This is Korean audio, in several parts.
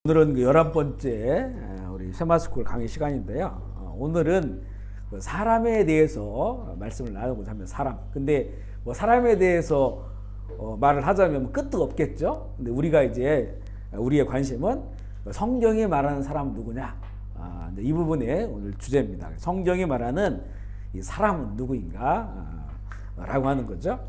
오늘은 그 11번째 우리 세마스쿨 강의 시간인데요. 오늘은 사람에 대해서 말씀을 나누고자 합니다. 사람. 근데 뭐 사람에 대해서 말을 하자면 끝도 없겠죠. 근데 우리가 이제 우리의 관심은 성경이 말하는 사람은 누구냐. 이 부분에 오늘 주제입니다. 성경이 말하는 이 사람은 누구인가 라고 하는 거죠.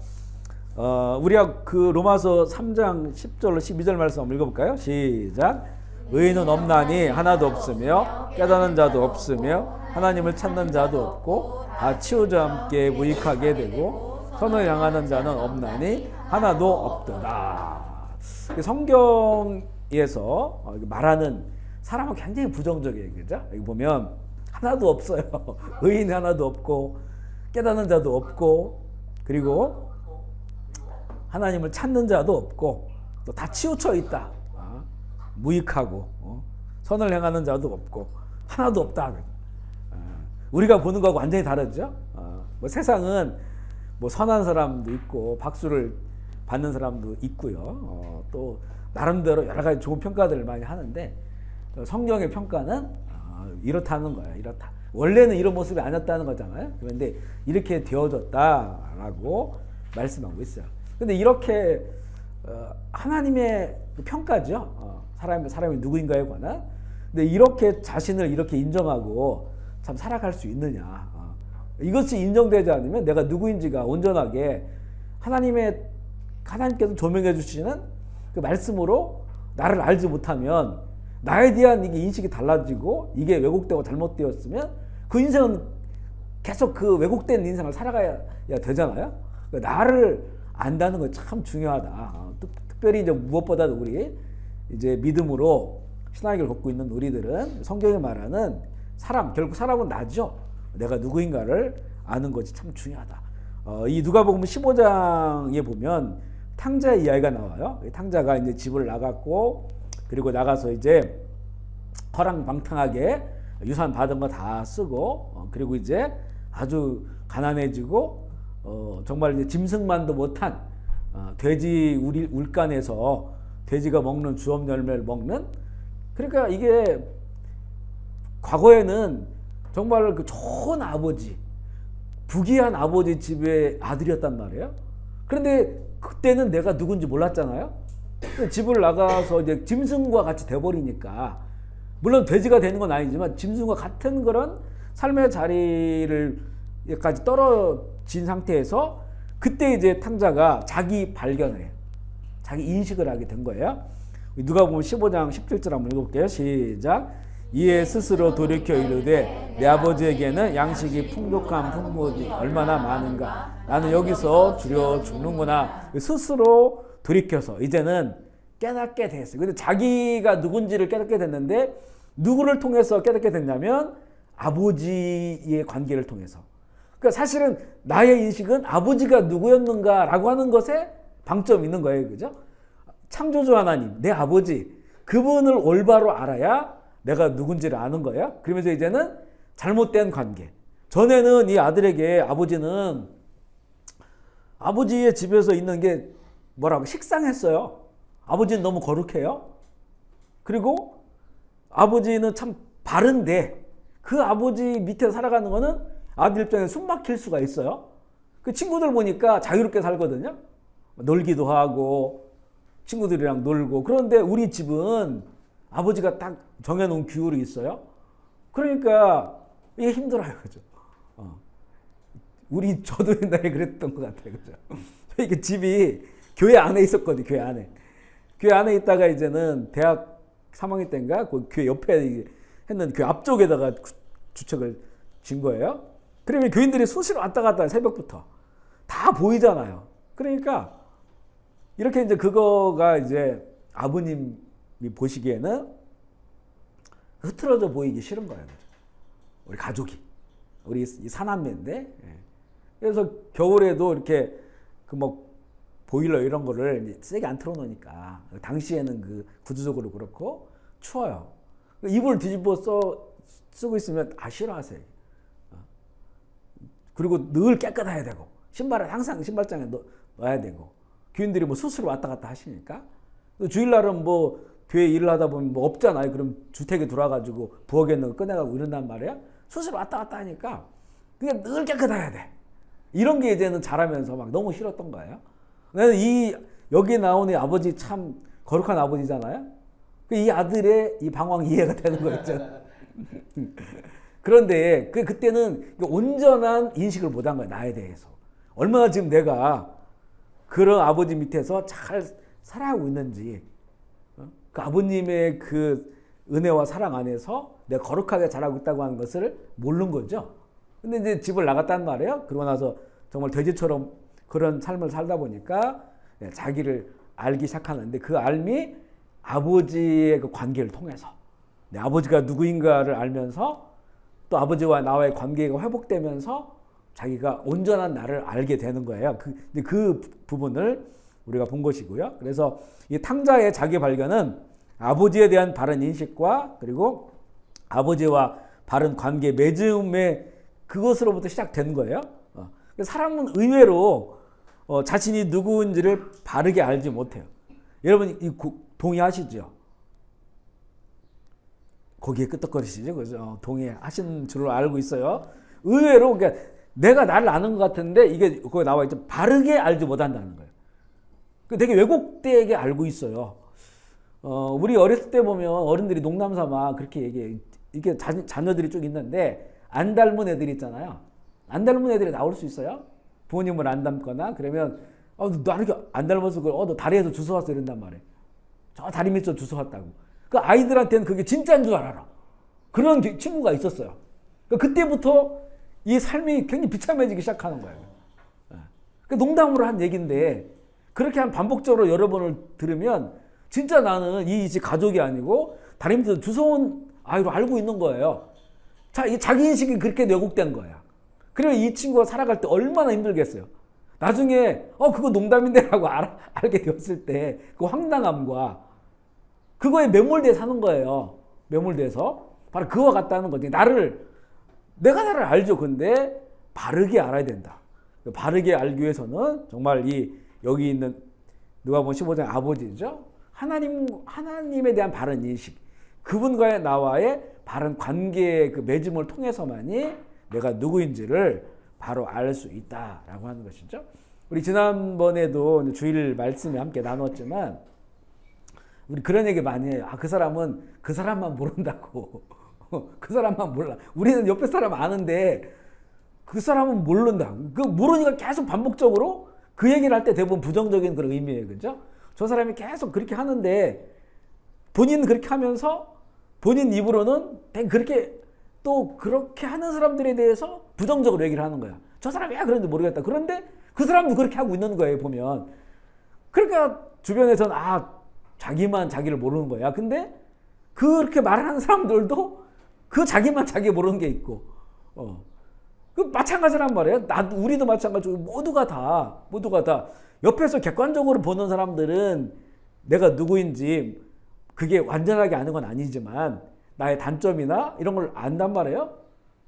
우리가 그 로마서 3장 10절로 12절 말씀 한번 읽어볼까요? 시작. 의인은 없나니 하나도 없으며 깨닫는 자도 없으며 하나님을 찾는 자도 없고 다 치우자 함께 무익하게 되고 선을 향하는 자는 없나니 하나도 없도다. 성경에서 말하는 사람은 굉장히 부정적이에요. 그죠? 여기 보면 하나도 없어요. 의인이 하나도 없고 깨닫는 자도 없고 그리고 하나님을 찾는 자도 없고 또 다 치우쳐 있다. 무익하고 선을 행하는 자도 없고 하나도 없다. 우리가 보는 거하고 완전히 다르죠. 뭐 세상은 뭐 선한 사람도 있고 박수를 받는 사람도 있고요. 또 나름대로 여러 가지 좋은 평가들을 많이 하는데 성경의 평가는 이렇다는 거예요. 이렇다. 원래는 이런 모습이 아니었다는 거잖아요. 그런데 이렇게 되어졌다라고 말씀하고 있어요. 근데 이렇게 하나님의 평가죠. 사람이 누구인가에 관한. 근데 이렇게 자신을 이렇게 인정하고 참 살아갈 수 있느냐. 이것이 인정되지 않으면 내가 누구인지가 온전하게 하나님께서 조명해 주시는 그 말씀으로 나를 알지 못하면 나에 대한 이게 인식이 달라지고 이게 왜곡되고 잘못되었으면 그 인생은 계속 그 왜곡된 인생을 살아가야 되잖아요. 그러니까 나를 안다는 거 참 중요하다. 특별히 이제 무엇보다도 우리 이제 믿음으로 신앙을 걷고 있는 우리들은 성경이 말하는 사람, 결국 사람은 나죠. 내가 누구인가를 아는 것이 참 중요하다. 이 누가복음 15장에 보면 탕자의 이야기가 나와요. 탕자가 이제 집을 나갔고 그리고 나가서 이제 허랑방탕하게 유산 받은 거 다 쓰고 그리고 이제 아주 가난해지고 정말 이제 짐승만도 못한 돼지 울간에서 돼지가 먹는 주업 열매를 먹는. 그러니까 이게 과거에는 정말 그 좋은 아버지, 부귀한 아버지 집의 아들이었단 말이에요. 그런데 그때는 내가 누군지 몰랐잖아요. 집을 나가서 이제 짐승과 같이 돼버리니까, 물론 돼지가 되는 건 아니지만 짐승과 같은 그런 삶의 자리를까지 떨어진 상태에서 그때 이제 탕자가 자기 발견을 해요. 자기 인식을 하게 된 거예요. 누가복음 15장 17절 한번 읽어볼게요. 시작. 이에 스스로 돌이켜 이르되 내 아버지에게는 양식이 풍족한 풍물이 얼마나 많은가. 나는 여기서 주려 죽는구나. 스스로 돌이켜서 이제는 깨닫게 됐어요. 근데 자기가 누군지를 깨닫게 됐는데 누구를 통해서 깨닫게 됐냐면 아버지의 관계를 통해서. 그러니까 사실은 나의 인식은 아버지가 누구였는가라고 하는 것에 방점이 있는 거예요. 그죠? 창조주 하나님, 내 아버지, 그분을 올바로 알아야 내가 누군지를 아는 거예요. 그러면서 이제는 잘못된 관계. 전에는 이 아들에게 아버지는 아버지의 집에서 있는 게 뭐라고 식상했어요. 아버지는 너무 거룩해요. 그리고 아버지는 참 바른데 그 아버지 밑에 살아가는 거는 아들 입장에 숨 막힐 수가 있어요. 그 친구들 보니까 자유롭게 살거든요. 놀기도 하고 친구들이랑 놀고. 그런데 우리 집은 아버지가 딱 정해놓은 규율이 있어요. 그러니까 이게 힘들어요. 그죠? 저도 옛날에 그랬던 것 같아요. 그죠? 이게 집이 교회 안에 있었거든요. 교회 안에. 교회 안에 있다가 이제는 대학 3학년 때인가 그 교회 옆에 했는데 그 앞쪽에다가 주택을 진 거예요. 그러면 교인들이 수시로 왔다 갔다 새벽부터 다 보이잖아요. 그러니까 이렇게 이제 그거가 이제 아버님이 보시기에는 흐트러져 보이기 싫은 거예요. 우리 가족이. 우리 사남매인데. 그래서 겨울에도 이렇게 그 뭐 보일러 이런 거를 세게 안 틀어놓으니까 당시에는 그 구조적으로 그렇고 추워요. 이불 뒤집어 쓰고 있으면 싫어하세요. 그리고 늘 깨끗해야 되고 신발을 항상 신발장에 넣어야 되고 교인들이 뭐 스스로 왔다 갔다 하시니까 주일날은 뭐 교회 일을 하다 보면 뭐 없잖아요. 그럼 주택에 들어와가지고 부엌에 있는 거 꺼내가고 이런단 말이에요. 수시로 왔다 갔다 하니까 그냥 늘 깨끗해야 돼. 이런 게 이제는 자라면서 막 너무 싫었던 거예요. 나는 여기 나오는 아버지 참 거룩한 아버지잖아요. 이 아들의 이 방황 이해가 되는 거였죠. 그런데 그때는 온전한 인식을 못한 거예요. 나에 대해서. 얼마나 지금 내가 그런 아버지 밑에서 잘 살아가고 있는지, 그 아버님의 그 은혜와 사랑 안에서 내가 거룩하게 자라고 있다고 하는 것을 모르는 거죠. 근데 이제 집을 나갔단 말이에요. 그러고 나서 정말 돼지처럼 그런 삶을 살다 보니까 자기를 알기 시작하는데 그 알미 아버지의 그 관계를 통해서 내 아버지가 누구인가를 알면서 또 아버지와 나와의 관계가 회복되면서 자기가 온전한 나를 알게 되는 거예요. 그 부분을 우리가 본 것이고요. 그래서 이 탕자의 자기 발견은 아버지에 대한 바른 인식과 그리고 아버지와 바른 관계 맺음의 그것으로부터 시작되는 거예요. 사람은 의외로 자신이 누구인지를 바르게 알지 못해요. 여러분 동의하시죠? 거기에 끄떡거리시죠? 그죠? 동의하신 줄로 알고 있어요. 의외로 그러니까 내가 나를 아는 것 같은데 이게 거기 나와 있죠. 바르게 알지 못한다는 거예요. 되게 왜곡되게 알고 있어요. 우리 어렸을 때 보면 어른들이 농담삼아 그렇게 얘기해요. 이게 자녀들이 쭉 있는데 안 닮은 애들 있잖아요. 안 닮은 애들이 나올 수 있어요. 부모님을 안 닮거나 그러면 너 이렇게 안 닮아서 너 다리에서 주워 왔어 이런단 말이에요. 저 다리 밑에서 주워 왔다고. 그 아이들한테는 그게 진짜인 줄 알아. 그런 친구가 있었어요. 그때부터 이 삶이 굉장히 비참해지기 시작하는 거예요. 농담으로 한 얘기인데 그렇게 한 반복적으로 여러 번을 들으면 진짜 나는 이 가족이 아니고 다리 밑에서 주워온 아이로 알고 있는 거예요. 자기 인식이 그렇게 왜곡된 거야. 그러면 이 친구가 살아갈 때 얼마나 힘들겠어요. 나중에 그거 농담인데라고 알게 되었을 때 그 황당함과 그거에 매몰돼 사는 거예요. 매몰돼서 바로 그와 같다는 거지. 내가 나를 알죠. 근데 바르게 알아야 된다. 바르게 알기 위해서는 정말 여기 있는 누가복음 15장 아버지죠. 하나님에 대한 바른 인식, 그분과의 나와의 바른 관계의 그 맺음을 통해서만이 내가 누구인지를 바로 알 수 있다라고 하는 것이죠. 우리 지난번에도 주일 말씀에 함께 나눴지만 우리 그런 얘기 많이 해요. 그 사람은 그 사람만 모른다고. 그 사람만 몰라. 우리는 옆에 사람 아는데 그 사람은 모른다. 모르니까 계속 반복적으로 그 얘기를 할 때 대부분 부정적인 그런 의미예요. 그죠? 저 사람이 계속 그렇게 하는데 본인은 그렇게 하면서 본인 입으로는 그렇게 하는 사람들에 대해서 부정적으로 얘기를 하는 거야. 저 사람이 왜 그런지 모르겠다. 그런데 그 사람도 그렇게 하고 있는 거예요, 보면. 그러니까 주변에서는 자기만 자기를 모르는 거야. 근데 그렇게 말하는 사람들도 자기만 자기 모르는 게 있고. 마찬가지란 말이에요. 우리도 마찬가지고 모두가 다 옆에서 객관적으로 보는 사람들은 내가 누구인지 그게 완전하게 아는 건 아니지만 나의 단점이나 이런 걸 안단 말이에요.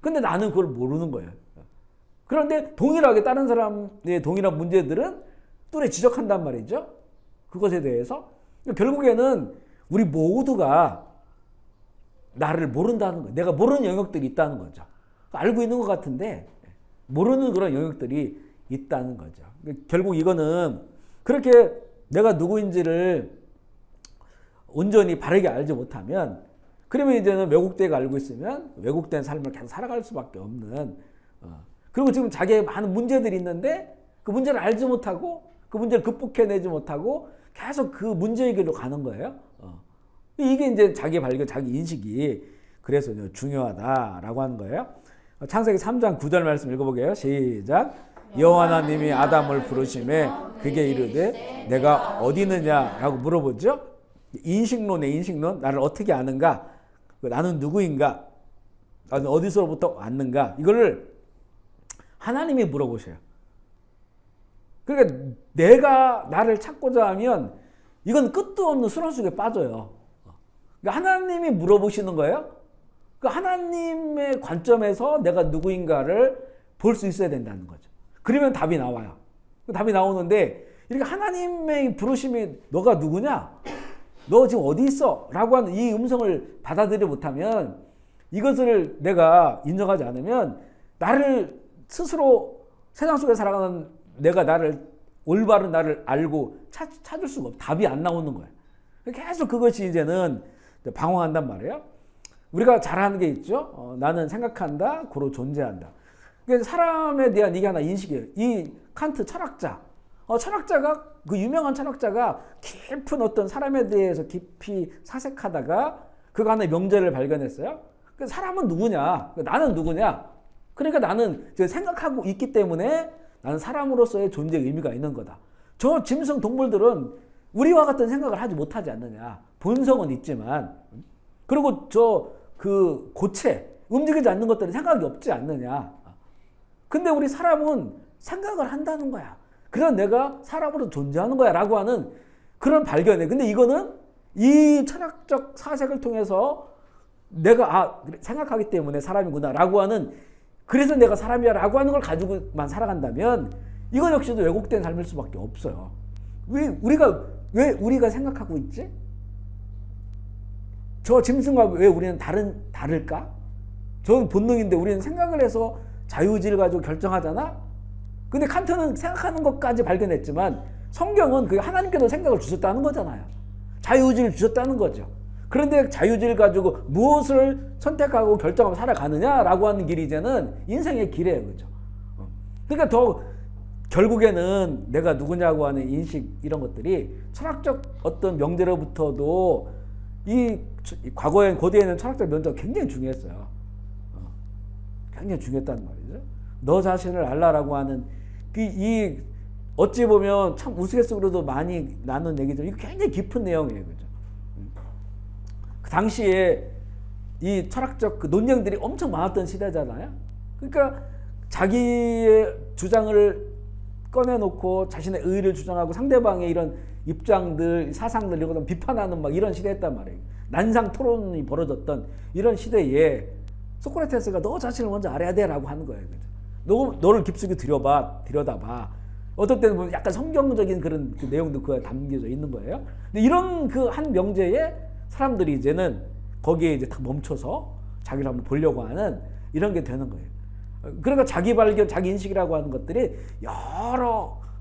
근데 나는 그걸 모르는 거예요. 그런데 동일하게 다른 사람의 동일한 문제들은 뚜레 지적한단 말이죠. 그것에 대해서. 결국에는 우리 모두가 나를 모른다는 거예요. 내가 모르는 영역들이 있다는 거죠. 알고 있는 것 같은데 모르는 그런 영역들이 있다는 거죠. 결국 이거는 그렇게 내가 누구인지를 온전히 바르게 알지 못하면 그러면 이제는 왜곡되게 알고 있으면 왜곡된 삶을 계속 살아갈 수밖에 없는 그리고 지금 자기의 많은 문제들이 있는데 그 문제를 알지 못하고 그 문제를 극복해내지 못하고 계속 그 문제의 길로 가는 거예요. 이게 이제 자기 발견, 자기 인식이 그래서 중요하다라고 하는 거예요. 창세기 3장 9절 말씀 읽어보게요. 시작. 여호와 하나님이 아담을 부르심에 그게 이르되 내가 어디 있느냐라고 물어보죠. 인식론. 나를 어떻게 아는가? 나는 누구인가? 나는 어디서부터 왔는가? 이거를 하나님이 물어보셔요. 그러니까 내가 나를 찾고자 하면 이건 끝도 없는 수렁 속에 빠져요. 그러니까 하나님이 물어보시는 거예요. 그 하나님의 관점에서 내가 누구인가를 볼 수 있어야 된다는 거죠. 그러면 답이 나와요. 답이 나오는데 이렇게 하나님의 부르심이 너가 누구냐? 너 지금 어디 있어? 라고 하는 이 음성을 받아들여 못하면, 이것을 내가 인정하지 않으면 나를 스스로 세상 속에 살아가는 내가 올바른 나를 알고 찾을 수가 없어. 답이 안 나오는 거야. 계속 그것이 이제는 방황한단 말이에요. 우리가 잘 하는 게 있죠. 나는 생각한다, 고로 존재한다. 그러니까 사람에 대한 이게 하나 인식이에요. 이 칸트 철학자, 철학자가, 그 유명한 철학자가 깊은 어떤 사람에 대해서 깊이 사색하다가 그가 하나의 명제를 발견했어요. 사람은 누구냐? 나는 누구냐? 그러니까 나는 생각하고 있기 때문에 나는 사람으로서의 존재의 의미가 있는 거다. 저 짐승 동물들은 우리와 같은 생각을 하지 못하지 않느냐. 본성은 있지만. 그리고 그 고체, 움직이지 않는 것들은 생각이 없지 않느냐. 근데 우리 사람은 생각을 한다는 거야. 그래서 내가 사람으로 존재하는 거야. 라고 하는 그런 발견이에요. 근데 이거는 이 철학적 사색을 통해서 내가 생각하기 때문에 사람이구나. 라고 하는, 그래서 내가 사람이야. 라고 하는 걸 가지고만 살아간다면 이거 역시도 왜곡된 삶일 수밖에 없어요. 왜 우리가 생각하고 있지? 저 짐승과 왜 우리는 다를까? 저는 본능인데 우리는 생각을 해서 자유의지를 가지고 결정하잖아? 근데 칸트는 생각하는 것까지 발견했지만 성경은 그 하나님께서 생각을 주셨다는 거잖아요. 자유의지를 주셨다는 거죠. 그런데 자유의지를 가지고 무엇을 선택하고 결정하고 살아가느냐라고 하는 길이 이제는 인생의 길이에요. 그죠? 그러니까 결국에는 내가 누구냐고 하는 인식, 이런 것들이 철학적 어떤 명제로부터도 이 고대에는 철학적 명제가 굉장히 중요했어요. 굉장히 중요했단 말이죠. 너 자신을 알라라고 하는 이 어찌 보면 참 우스갯소리로도 많이 나눈 얘기죠. 이거 굉장히 깊은 내용이에요. 그죠? 그 당시에 이 철학적 그 논쟁들이 엄청 많았던 시대잖아요. 그러니까 자기의 주장을 꺼내놓고 자신의 의의를 주장하고 상대방의 이런 입장들, 사상들 이런 거 비판하는 막 이런 시대였단 말이에요. 난상 토론이 벌어졌던 이런 시대에 소크라테스가 너 자신을 먼저 알아야 돼 라고 하는 거예요. 너를 깊숙이 들여다봐. 어떨 때는 보면 약간 성경적인 그런 그 내용도 그 안에 담겨져 있는 거예요. 근데 이런 그 한 명제에 사람들이 이제는 거기에 이제 다 멈춰서 자기를 한번 보려고 하는 이런 게 되는 거예요. 그러니까 자기 발견, 자기 인식이라고 하는 것들이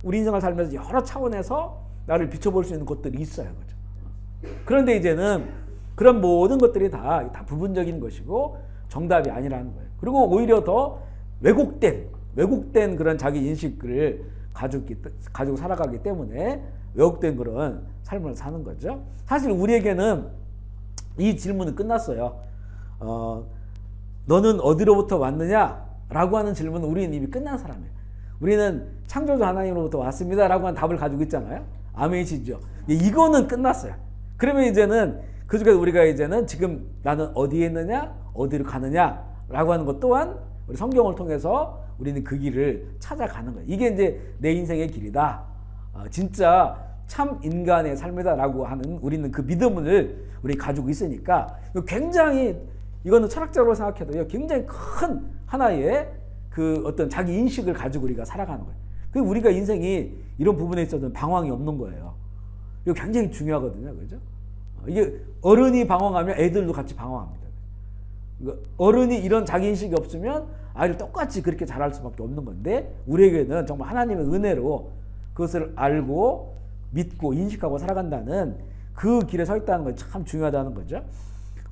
우리 인생을 살면서 여러 차원에서 나를 비춰볼 수 있는 것들이 있어요. 그죠? 그런데 이제는 그런 모든 것들이 다 부분적인 것이고 정답이 아니라는 거예요. 그리고 오히려 더 왜곡된 그런 자기 인식을 가지고 살아가기 때문에 왜곡된 그런 삶을 사는 거죠. 사실 우리에게는 이 질문은 끝났어요. 너는 어디로부터 왔느냐? 라고 하는 질문은 우리는 이미 끝난 사람이에요. 우리는 창조주 하나님으로부터 왔습니다. 라고 하는 답을 가지고 있잖아요. 아멘이시죠? 이거는 끝났어요. 그러면 이제는 그 중에서 우리가 이제는 지금 나는 어디에 있느냐? 어디로 가느냐? 라고 하는 것 또한 우리 성경을 통해서 우리는 그 길을 찾아가는 거예요. 이게 이제 내 인생의 길이다. 진짜 참 인간의 삶이다. 라고 하는 우리는 그 믿음을 우리 가지고 있으니까 굉장히 이거는 철학적으로 생각해도 굉장히 큰 하나의 그 어떤 자기 인식을 가지고 우리가 살아가는 거예요. 그 우리가 인생이 이런 부분에 있어서는 방황이 없는 거예요. 이거 굉장히 중요하거든요. 그죠? 이게 어른이 방황하면 애들도 같이 방황합니다. 어른이 이런 자기 인식이 없으면 아이를 똑같이 그렇게 자랄 수밖에 없는 건데 우리에게는 정말 하나님의 은혜로 그것을 알고 믿고 인식하고 살아간다는 그 길에 서 있다는 것이 참 중요하다는 거죠.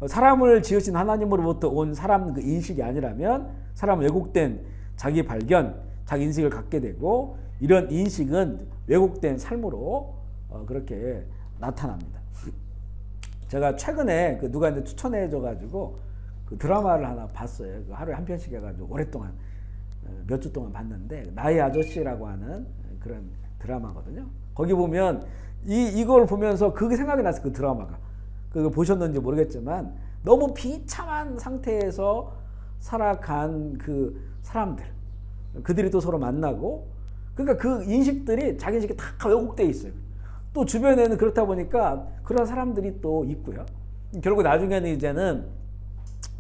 사람을 지으신 하나님으로부터 온 사람 그 인식이 아니라면 사람은 왜곡된 자기 발견, 자기 인식을 갖게 되고 이런 인식은 왜곡된 삶으로 그렇게 나타납니다. 제가 최근에 누가 이제 추천해줘가지고 그 드라마를 하나 봤어요. 하루에 한 편씩 해가지고 오랫동안 몇 주 동안 봤는데 나의 아저씨라고 하는 그런 드라마거든요. 거기 보면 이걸 보면서 그게 생각이 났어요. 그 드라마가. 그거 보셨는지 모르겠지만 너무 비참한 상태에서 살아간 그 사람들, 그들이 또 서로 만나고 그러니까 그 인식들이 자기 인식이 다 왜곡되어 있어요. 또 주변에는 그렇다 보니까 그런 사람들이 또 있고요. 결국 나중에는 이제는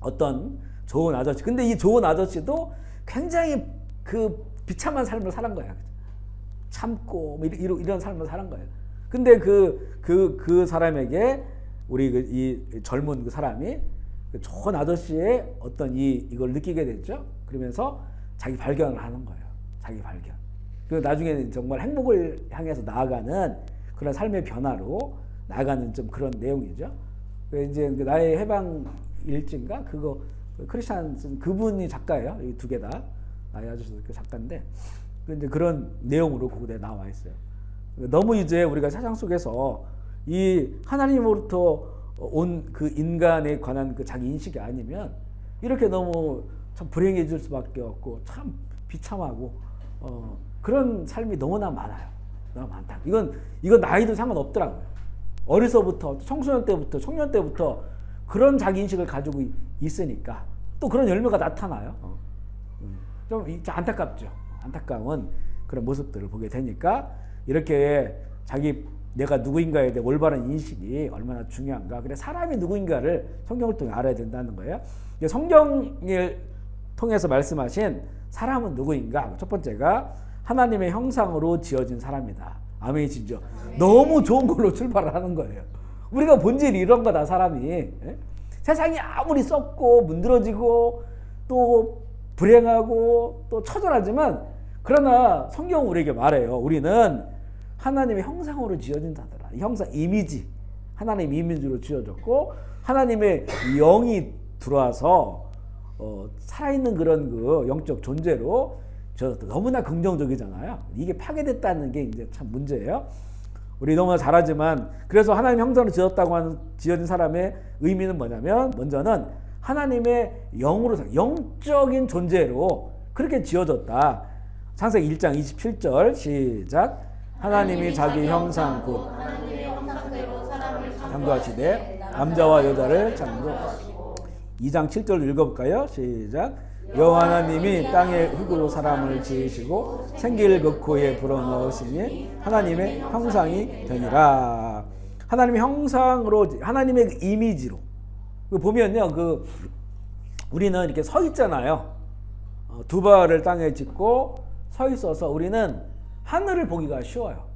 어떤 좋은 아저씨, 근데 이 좋은 아저씨도 굉장히 그 비참한 삶을 살은 거야. 참고 이런 삶을 사는 거예요. 근데 그 사람에게 우리 이 젊은 그 사람이 그 좋은 아저씨의 어떤 이걸 느끼게 됐죠. 그러면서 자기 발견을 하는 거예요. 자기 발견. 그 나중에는 정말 행복을 향해서 나아가는 그런 삶의 변화로 나아가는 좀 그런 내용이죠. 그 이제 나의 해방 일지인가 그거 크리스찬슨 그분이 작가예요. 이 두 개 다 나의 아저씨도 그 작가인데 이제 그런 내용으로 거기에 나와 있어요. 너무 이제 우리가 세상 속에서 이 하나님으로부터 온 그 인간에 관한 그 자기 인식이 아니면 이렇게 너무 참 불행해질 수밖에 없고 참 비참하고 그런 삶이 너무나 많아요. 너무 많다. 이건 나이도 상관없더라고요. 어려서부터 청소년 때부터 청년 때부터 그런 자기 인식을 가지고 있으니까 또 그런 열매가 나타나요. 좀 안타깝죠. 안타까운 그런 모습들을 보게 되니까 이렇게 내가 누구인가에 대해 올바른 인식이 얼마나 중요한가. 그래 사람이 누구인가를 성경을 통해 알아야 된다는 거예요. 성경을 통해서 말씀하신 사람은 누구인가? 첫 번째가 하나님의 형상으로 지어진 사람이다. 아멘이시죠? 너무 좋은 걸로 출발을 하는 거예요. 우리가 본질이 이런 거다. 사람이 세상이 아무리 썩고 문드러지고 또 불행하고 또 처절하지만 그러나 성경은 우리에게 말해요. 우리는 하나님의 형상으로 지어진 자들아. 이 형상 이미지 하나님 이미지로 지어졌고 하나님의 영이 들어와서 살아있는 그런 그 영적 존재로 지어졌다. 너무나 긍정적이잖아요. 이게 파괴됐다는 게 이제 참 문제예요. 우리 너무나 잘하지만 그래서 하나님 형상으로 지어졌다고 하는 지어진 사람의 의미는 뭐냐면 먼저는 하나님의 영으로 영적인 존재로 그렇게 지어졌다. 창세기 1장 27절 시작. 하나님이 자기 형상 곧 창조하시되 남자와 여자를 창조하시고 2장 7절 읽어볼까요? 시작. 여호와 하나님이 땅의 흙으로 사람을 지으시고 생기를 그 코에 불어넣으시니 하나님의 형상이 되니라. 하나님의 형상으로 하나님의 이미지로 보면요 우리는 이렇게 서 있잖아요. 두 발을 땅에 짚고 서 있어서 우리는 하늘을 보기가 쉬워요.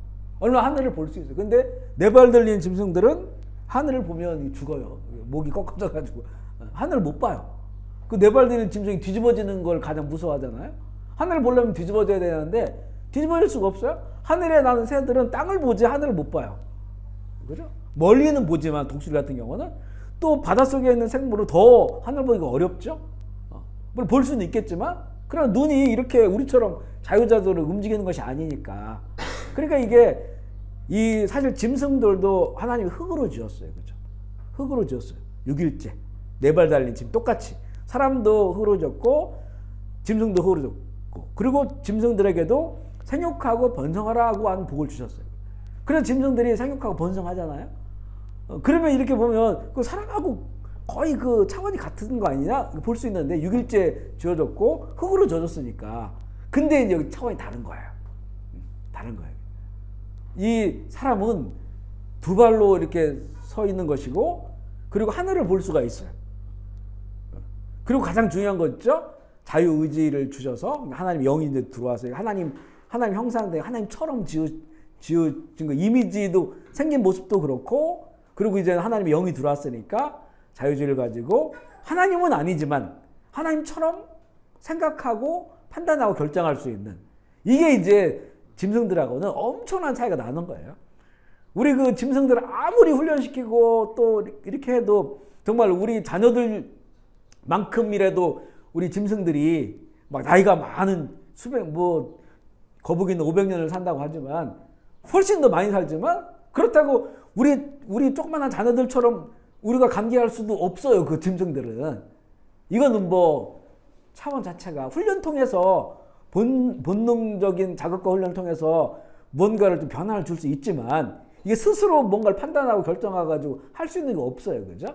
얼마나 하늘을 볼 수 있어요. 근데 네 발 들린 짐승들은 하늘을 보면 죽어요. 목이 꺾어져 가지고 하늘을 못 봐요. 그 네 발 들린 짐승이 뒤집어지는 걸 가장 무서워하잖아요. 하늘을 보려면 뒤집어져야 되는데 뒤집어질 수가 없어요. 하늘에 나는 새들은 땅을 보지 하늘을 못 봐요. 그죠? 멀리는 보지만 독수리 같은 경우는 또 바닷속에 있는 생물은 더 하늘 보기가 어렵죠. 물론 볼 수는 있겠지만 그러나 눈이 이렇게 우리처럼 자유자재로 움직이는 것이 아니니까. 그러니까 이게 사실 짐승들도 하나님이 흙으로 지었어요. 그죠? 흙으로 지었어요. 6일째. 네 발 달린 짐 똑같이. 사람도 흙으로 지었고 짐승도 흙으로 지었고 그리고 짐승들에게도 생육하고 번성하라고 하는 복을 주셨어요. 그래서 짐승들이 생육하고 번성하잖아요. 그러면 이렇게 보면 그 사람하고 거의 그 차원이 같은 거 아니냐 볼 수 있는데 6일째 지어졌고 흙으로 지어졌으니까. 근데 이제 여기 차원이 다른 거예요. 다른 거예요. 이 사람은 두 발로 이렇게 서 있는 것이고 그리고 하늘을 볼 수가 있어요. 그리고 가장 중요한 거 있죠? 자유의지를 주셔서 하나님 영이 이제 들어와서 하나님 형상대 하나님처럼 지어진 거 이미지도 생긴 모습도 그렇고 그리고 이제 하나님의 영이 들어왔으니까 자유의지를 가지고 하나님은 아니지만 하나님처럼 생각하고 판단하고 결정할 수 있는 이게 이제 짐승들하고는 엄청난 차이가 나는 거예요. 우리 그 짐승들을 아무리 훈련시키고 또 이렇게 해도 정말 우리 자녀들만큼이라도 우리 짐승들이 막 나이가 많은 거북이는 500년을 산다고 하지만 훨씬 더 많이 살지만 그렇다고 우리 조그만한 자녀들처럼 우리가 감기할 수도 없어요. 그 짐승들은. 이거는 차원 자체가 훈련 통해서 본능적인 자극과 훈련을 통해서 뭔가를 좀 변화를 줄 수 있지만 이게 스스로 뭔가를 판단하고 결정해가지고 할 수 있는 게 없어요. 그죠?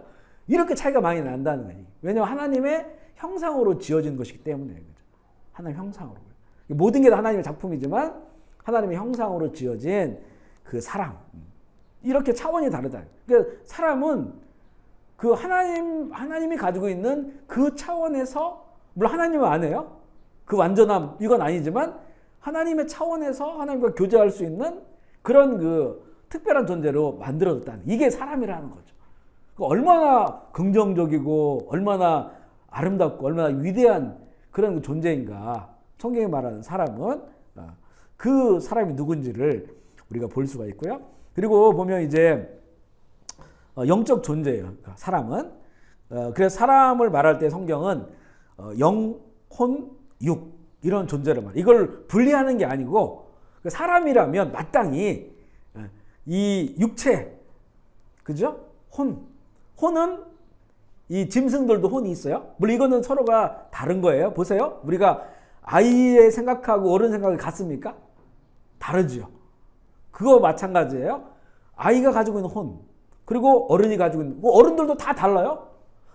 이렇게 차이가 많이 난다는 거예요. 왜냐하면 하나님의 형상으로 지어진 것이기 때문에. 그죠? 하나님 형상으로. 모든 게 다 하나님의 작품이지만 하나님의 형상으로 지어진 그 사람. 이렇게 차원이 다르다. 그러니까 사람은 그 하나님이 가지고 있는 그 차원에서 물론 하나님은 안 해요. 그 완전함 이건 아니지만 하나님의 차원에서 하나님과 교제할 수 있는 그런 그 특별한 존재로 만들어졌다는, 이게 사람이라는 거죠. 얼마나 긍정적이고 얼마나 아름답고 얼마나 위대한 그런 존재인가. 성경이 말하는 사람은 그 사람이 누군지를 우리가 볼 수가 있고요. 그리고 보면 이제 영적 존재예요. 그러니까 사람은. 그래서 사람을 말할 때 성경은 영, 혼, 육 이런 존재를 말해요. 이걸 분리하는 게 아니고 사람이라면 마땅히 이 육체, 그죠? 혼은 이 짐승들도 혼이 있어요. 물론 이거는 서로가 다른 거예요. 보세요. 우리가 아이의 생각하고 어른 생각이 같습니까? 다르죠. 그거 마찬가지예요. 아이가 가지고 있는 혼, 그리고 어른이 가지고 있는, 어른들도 다 달라요.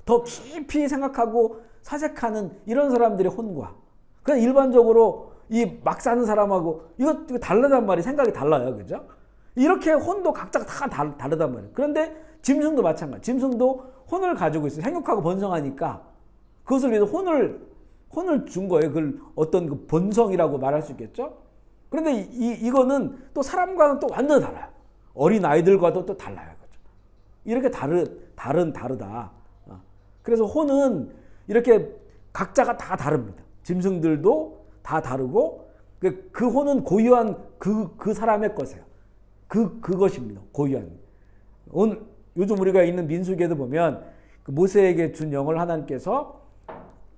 더 깊이 생각하고 사색하는 이런 사람들의 혼과, 그냥 일반적으로 이 막 사는 사람하고 이거 다르단 말이에요. 생각이 달라요. 그죠? 이렇게 혼도 각자가 다 다르단 말이에요. 그런데 짐승도 마찬가지. 짐승도 혼을 가지고 있어요. 생육하고 번성하니까 그것을 위해서 혼을 준 거예요. 그걸 어떤 그 본성이라고 말할 수 있겠죠? 그런데 이거는 또 사람과는 또 완전히 달라요. 어린 아이들과도 또 달라요. 그죠? 이렇게 다르다. 그래서 혼은 이렇게 각자가 다 다릅니다. 짐승들도 다 다르고 그 혼은 고유한 그 사람의 것이에요. 그것입니다. 고유한. 오늘 요즘 우리가 있는 민수기에도 보면 그 모세에게 준 영을 하나님께서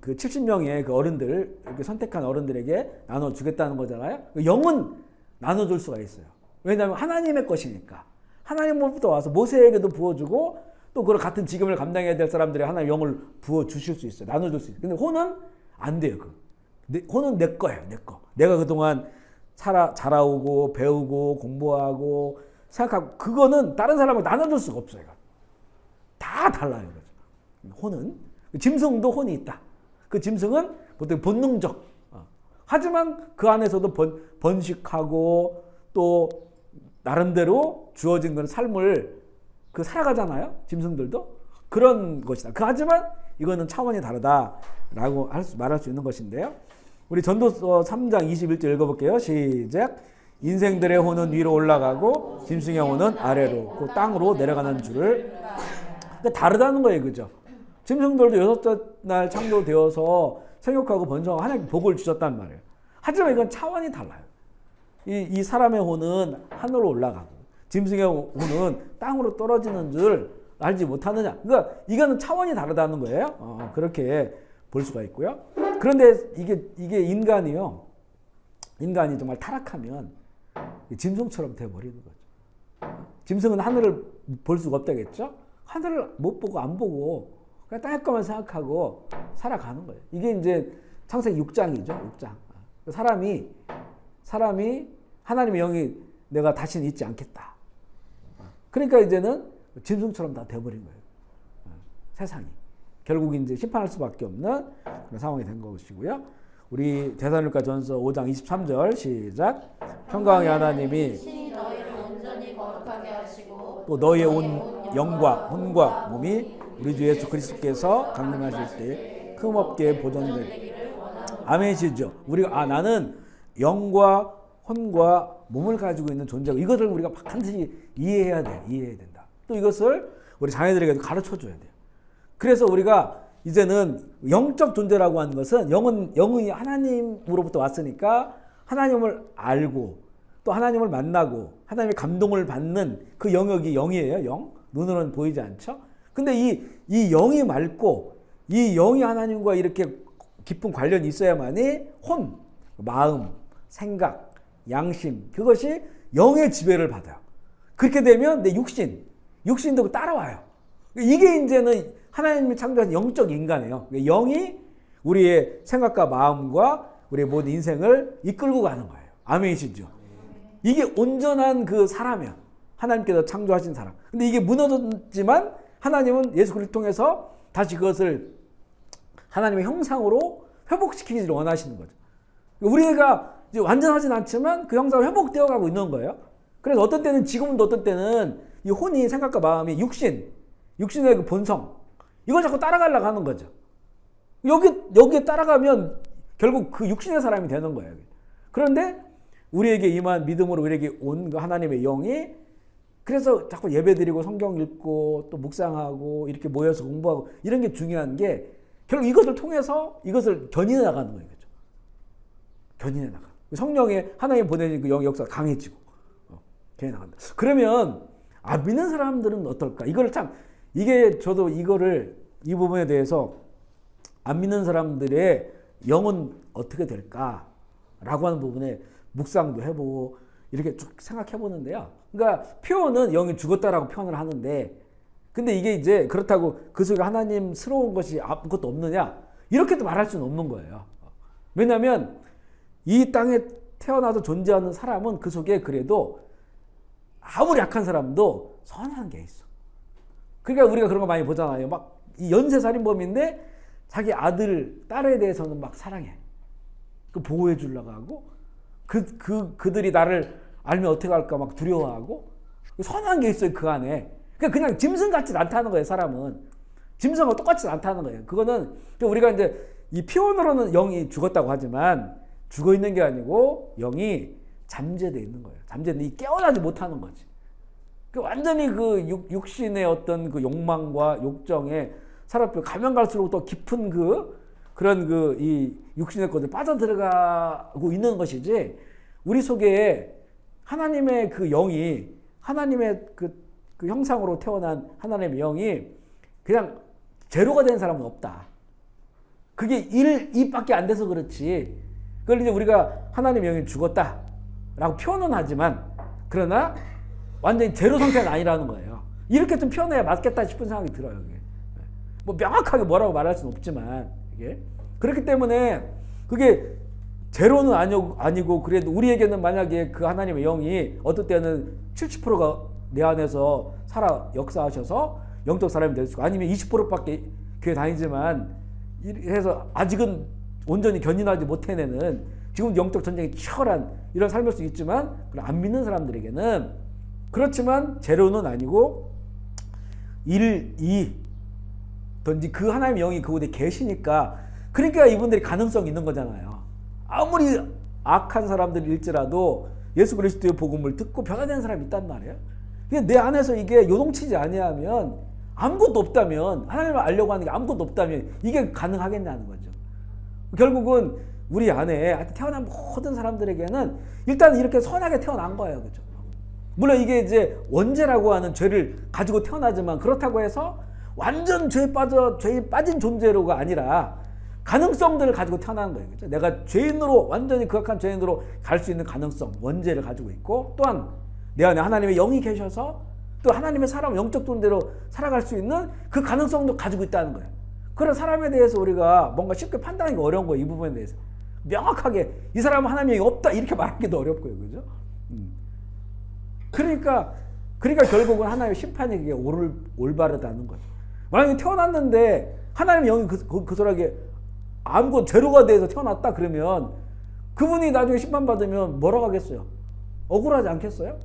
그 70명의 그 어른들, 이렇게 선택한 어른들에게 나눠주겠다는 거잖아요. 영은 나눠줄 수가 있어요. 왜냐하면 하나님의 것이니까. 하나님으로부터 와서 모세에게도 부어주고 또 그 같은 직임을 감당해야 될 사람들의 하나의 영을 부어주실 수 있어요. 나눠줄 수 있어요. 근데 혼은 안 돼요. 혼은 내 거예요. 내 거. 내가 그동안 자라오고 배우고 공부하고 생각하고 그거는 다른 사람한테 나눠줄 수가 없어요. 다 달라요. 혼은. 짐승도 혼이 있다. 그 짐승은 보통 본능적. 하지만 그 안에서도 번식하고 또 나름대로 주어진 건 삶을 살아가잖아요. 짐승들도. 그런 것이다. 하지만 이거는 차원이 다르다라고 말할 수 있는 것인데요. 우리 전도서 3장 21절 읽어볼게요. 시작. 인생들의 혼은 위로 올라가고 짐승의 혼은 아래로 그 땅으로 내려가는 줄을. 그러니까 다르다는 거예요. 그죠? 짐승들도 6째 날 창조되어서 생육하고 번성하고 하나님께 복을 주셨단 말이에요. 하지만 이건 차원이 달라요. 이 사람의 혼은 하늘로 올라가고 짐승의 혼은 땅으로 떨어지는 줄 알지 못하느냐. 그러니까 이거는 차원이 다르다는 거예요. 그렇게 볼 수가 있고요. 그런데 이게 인간이요. 인간이 정말 타락하면 짐승처럼 돼버리는 거죠. 짐승은 하늘을 볼 수가 없다겠죠. 하늘을 못 보고 안 보고 그냥 땅의 것만 생각하고 살아가는 거예요. 이게 이제 창세기 6장이죠. 6장. 사람이 하나님의 영이 내가 다시는 잊지 않겠다. 그러니까 이제는 짐승처럼 다 돼버린 거예요. 세상이. 결국 이제 심판할 수밖에 없는 그런 상황이 된 것이고요. 우리 데살로니가 전서 5장 23절 시작. 평강의 하나님이 신이 너희를 온전히 거룩하게 하시고 또 너희의 온 영과 혼과 몸이 우리 주 예수 그리스도께서 강림하실 때 흠없게 보존되기를 아멘이시죠. 우리가 나는 영과 혼과 몸을 가지고 있는 존재고 이것을 우리가 반드시 이해해야 돼요. 이해해야 된다. 또 이것을 우리 자녀들에게도 가르쳐 줘야 돼요. 그래서 우리가 이제는 영적 존재라고 하는 것은 영이 하나님으로부터 왔으니까 하나님을 알고 또 하나님을 만나고 하나님의 감동을 받는 그 영역이 영이에요. 영. 눈으로는 보이지 않죠. 근데 이 영이 맑고 이 영이 하나님과 이렇게 깊은 관련이 있어야만이 혼, 마음, 생각, 양심 그것이 영의 지배를 받아요. 그렇게 되면 내 육신도 따라와요. 이게 이제는 하나님이 창조한 영적 인간이에요. 영이 우리의 생각과 마음과 우리의 모든 인생을 이끌고 가는 거예요. 아멘이시죠? 이게 온전한 그 사람이야. 하나님께서 창조하신 사람. 근데 이게 무너졌지만 하나님은 예수 그리스도를 통해서 다시 그것을 하나님의 형상으로 회복시키기를 원하시는 거죠. 우리가 이제 완전하진 않지만 그 형상으로 회복되어 가고 있는 거예요. 그래서 어떤 때는 지금도 어떤 때는 이 혼이 생각과 마음이 육신의 그 본성 이걸 자꾸 따라가려고 하는 거죠. 여기에 따라가면 결국 그 육신의 사람이 되는 거예요. 그런데 우리에게 임한 믿음으로 우리에게 온 그 하나님의 영이 그래서 자꾸 예배드리고 성경 읽고 또 묵상하고 이렇게 모여서 공부하고 이런 게 중요한 게 결국 이것을 통해서 이것을 견인해 나가는 거예요. 그죠? 견인해 나가. 성령의 하나님 보내는 그 역사가 강해지고 견인해 나간다. 그러면 안 믿는 사람들은 어떨까? 이걸 참 이게 저도 이거를 이 부분에 대해서 안 믿는 사람들의 영은 어떻게 될까라고 하는 부분에 묵상도 해보고 이렇게 쭉 생각해 보는데요. 그러니까 표현은 영이 죽었다라고 표현을 하는데, 근데 이게 이제 그렇다고 그 속에 하나님스러운 것이 아무것도 없느냐 이렇게도 말할 수는 없는 거예요. 왜냐하면 이 땅에 태어나서 존재하는 사람은 그 속에 그래도 아무리 약한 사람도 선한 게 있어. 그러니까 우리가 그런 거 많이 보잖아요. 막 이 연쇄살인범인데 자기 아들, 딸에 대해서는 막 사랑해. 그 보호해 주려고 하고 그들이 나를 알면 어떻게 할까 막 두려워하고 선한 게 있어요 그 안에. 그냥 짐승같이 않다는 거예요 사람은. 짐승하고 똑같이 않다는 거예요. 그거는 우리가 이제 이 표현으로는 영이 죽었다고 하지만 죽어 있는 게 아니고 영이 잠재되어 있는 거예요. 잠재되어 깨어나지 못하는 거지. 완전히 그 육신의 어떤 그 욕망과 욕정에 사람들 가면 갈수록 더 깊은 그런 이 육신의 것에 빠져들어가고 있는 것이지, 우리 속에 하나님의 그 영이, 하나님의 그 형상으로 태어난 하나님의 영이 그냥 제로가 된 사람은 없다. 그게 1, 2밖에 안 돼서 그렇지. 그걸 이제 우리가 하나님의 영이 죽었다라고 표현은 하지만, 그러나 완전히 제로 상태는 아니라는 거예요. 이렇게 좀 표현해야 맞겠다 싶은 생각이 들어요. 이게. 뭐 명확하게 뭐라고 말할 수는 없지만, 이게. 그렇기 때문에 그게 제로는 아니고 그래도 우리에게는 만약에 그 하나님의 영이 어떨 때는 70%가 내 안에서 살아 역사하셔서 영적 사람이 될 수 있고, 아니면 20%밖에 교회 다니지만 해서 아직은 온전히 견인하지 못해내는 지금 영적 전쟁이 치열한 이런 삶일 수 있지만, 안 믿는 사람들에게는 그렇지만 제로는 아니고 1, 2 던지 그 하나님의 영이 그곳에 계시니까, 그러니까 이분들이 가능성이 있는 거잖아요. 아무리 악한 사람들일지라도 예수 그리스도의 복음을 듣고 변화된 사람이 있단 말이에요. 내 안에서 이게 요동치지 아니하면, 아무것도 없다면, 하나님을 알려고 하는 게 아무것도 없다면 이게 가능하겠냐는 거죠. 결국은 우리 안에 태어난 모든 사람들에게는 일단 이렇게 선하게 태어난 거예요. 그죠? 물론 이게 이제 원죄라고 하는 죄를 가지고 태어나지만, 그렇다고 해서 완전 죄에 빠진 존재로가 아니라 가능성들을 가지고 태어나는 거예요. 그렇죠? 내가 죄인으로, 완전히 극악한 죄인으로 갈 수 있는 가능성, 원죄를 가지고 있고, 또한 내 안에 하나님의 영이 계셔서 또 하나님의 사람, 영적 존재로 살아갈 수 있는 그 가능성도 가지고 있다는 거예요. 그런 사람에 대해서 우리가 뭔가 쉽게 판단하기가 어려운 거예요. 이 부분에 대해서. 명확하게 이 사람은 하나님의 영이 없다 이렇게 말하기도 어렵고요. 그죠? 그러니까 결국은 하나님의 심판이 그게 올바르다는 거죠. 만약에 태어났는데 하나님의 영이 그 사람에게 아무것도 제로가 돼서 태어났다 그러면 그분이 나중에 심판받으면 뭐라고 하겠어요? 억울하지 않겠어요?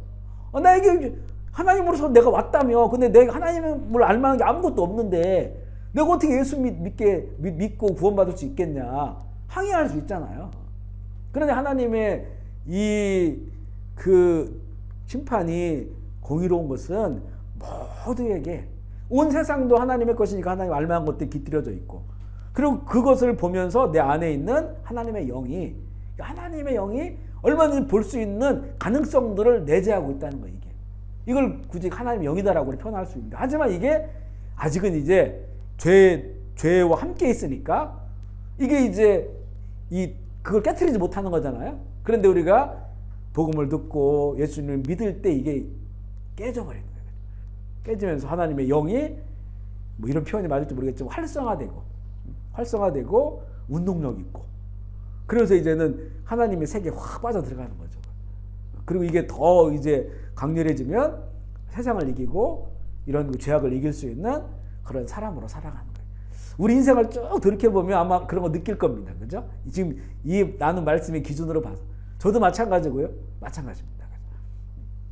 나에게 하나님으로서 내가 왔다며, 근데 내가 하나님을 알만한 게 아무것도 없는데 내가 어떻게 예수 믿고 구원받을 수 있겠냐, 항의할 수 있잖아요. 그런데 하나님의 그 심판이 공의로운 것은 모두에게, 온 세상도 하나님의 것이니까 하나님 알만한 것들이 깃들여져 있고, 그리고 그것을 보면서 내 안에 있는 하나님의 영이 얼마든지 볼 수 있는 가능성들을 내재하고 있다는 거예요. 이걸 굳이 하나님의 영이다라고 표현할 수 있는데, 하지만 이게 아직은 이제 죄와 함께 있으니까 이게 이제 그걸 깨트리지 못하는 거잖아요. 그런데 우리가 복음을 듣고 예수님을 믿을 때 이게 깨져버리는 거예요. 깨지면서 하나님의 영이, 뭐 이런 표현이 맞을지 모르겠지만, 활성화되고 운동력 있고, 그래서 이제는 하나님의 세계에 확 빠져 들어가는 거죠. 그리고 이게 더 이제 강렬해지면 세상을 이기고 이런 죄악을 이길 수 있는 그런 사람으로 살아가는 거예요. 우리 인생을 쭉 돌이켜보면 아마 그런 거 느낄 겁니다. 그죠? 지금 이 나눈 말씀의 기준으로 봐서. 저도 마찬가지고요. 마찬가지입니다.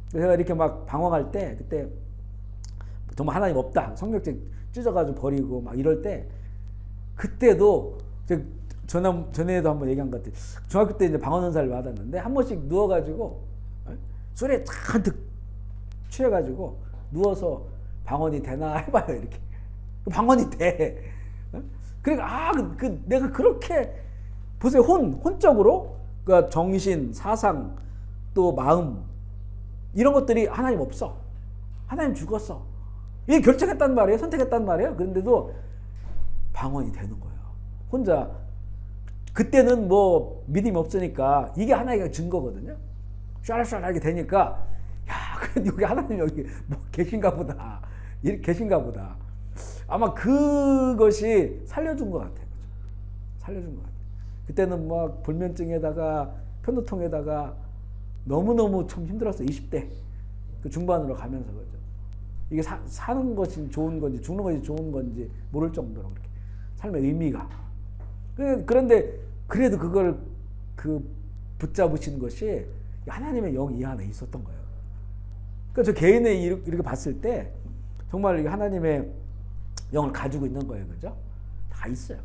제가 이렇게 막 방황할 때, 그때 정말 하나님 없다, 성경책 찢어가지고 버리고 막 이럴 때, 그때도 전에도 한번 얘기한 것 같아요. 중학교 때 이제 방언 은사를 받았는데 한 번씩 누워가지고 술에 잔뜩 취해가지고 누워서 방언이 되나 해봐요. 이렇게 방언이 돼. 어? 그러니까 내가 그렇게 보세요. 혼적으로 그러니까 정신, 사상, 또 마음 이런 것들이 하나님 없어. 하나님 죽었어. 이게 결정했단 말이에요. 선택했단 말이에요. 그런데도 방언이 되는 거예요. 혼자. 그때는 뭐 믿음이 없으니까 이게 하나의 증거거든요. 샤라샤라하게 되니까 야, 여기 하나님 여기 뭐 계신가 보다. 계신가 보다. 아마 그것이 살려준 것 같아요. 그죠? 살려준 것 같아요. 그때는 막 불면증에다가 편두통에다가 너무너무 참 힘들었어요. 20대 그 중반으로 가면서. 그죠? 이게 사는 것이 좋은 건지 죽는 것이 좋은 건지 모를 정도로 그렇게 삶의 의미가. 그런데 그래도 그걸 붙잡으신 것이 하나님의 영이 이 안에 있었던 거예요. 그러니까 저 개인의 이렇게 봤을 때 정말 하나님의 영을 가지고 있는 거예요. 그죠? 다 있어요.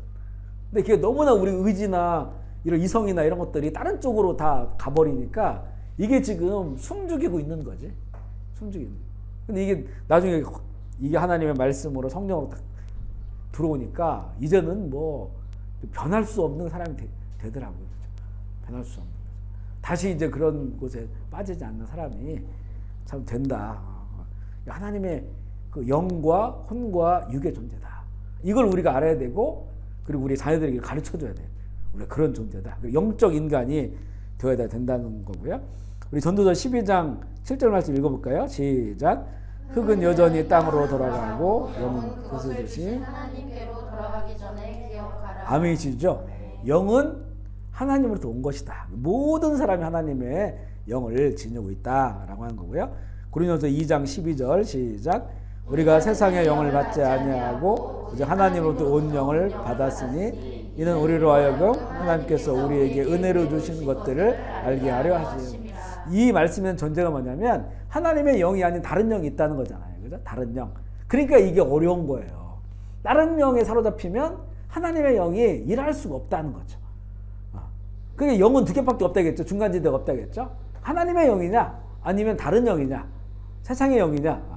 근데 그게 너무나 우리 의지나 이런 이성이나 이런 것들이 다른 쪽으로 다 가버리니까 이게 지금 숨죽이고 있는 거지. 숨죽이는. 근데 이게 나중에 이게 하나님의 말씀으로 성령으로 딱 들어오니까 이제는 뭐 변할 수 없는 사람이 되더라고요. 그렇죠? 변할 수 없는. 다시 이제 그런 곳에 빠지지 않는 사람이 참 된다. 하나님의 그 영과 혼과 육의 존재다. 이걸 우리가 알아야 되고 그리고 우리 자녀들에게 가르쳐줘야 돼. 우리가 그런 존재다. 영적 인간이 되어야 된다는 거고요. 우리 전도서 12장 7절 말씀 읽어볼까요? 시작. 흙은 여전히 땅으로 돌아가고 영은 그것을 주신 하나님께로 돌아가기 전에 기억하라. 아멘이시죠? 영은 하나님으로부터 온 것이다. 모든 사람이 하나님의 영을 지니고 있다라고 하는 거고요. 고린도서 2장 12절 시작. 우리가 세상의 영을 받지 아니하고 이제 하나님으로부터 온 영을 받았으니 이는 우리로 하여금 하나님께서 우리에게 은혜로 주신 것들을 알게 하려 하시니. 이 말씀의 전제가 뭐냐면 하나님의 영이 아닌 다른 영이 있다는 거잖아요. 그죠? 다른 영. 그러니까 이게 어려운 거예요. 다른 영에 사로잡히면 하나님의 영이 일할 수가 없다는 거죠. 그게 영은 두 개밖에 없다겠죠. 중간지대가 없다겠죠. 하나님의 영이냐 아니면 다른 영이냐 세상의 영이냐.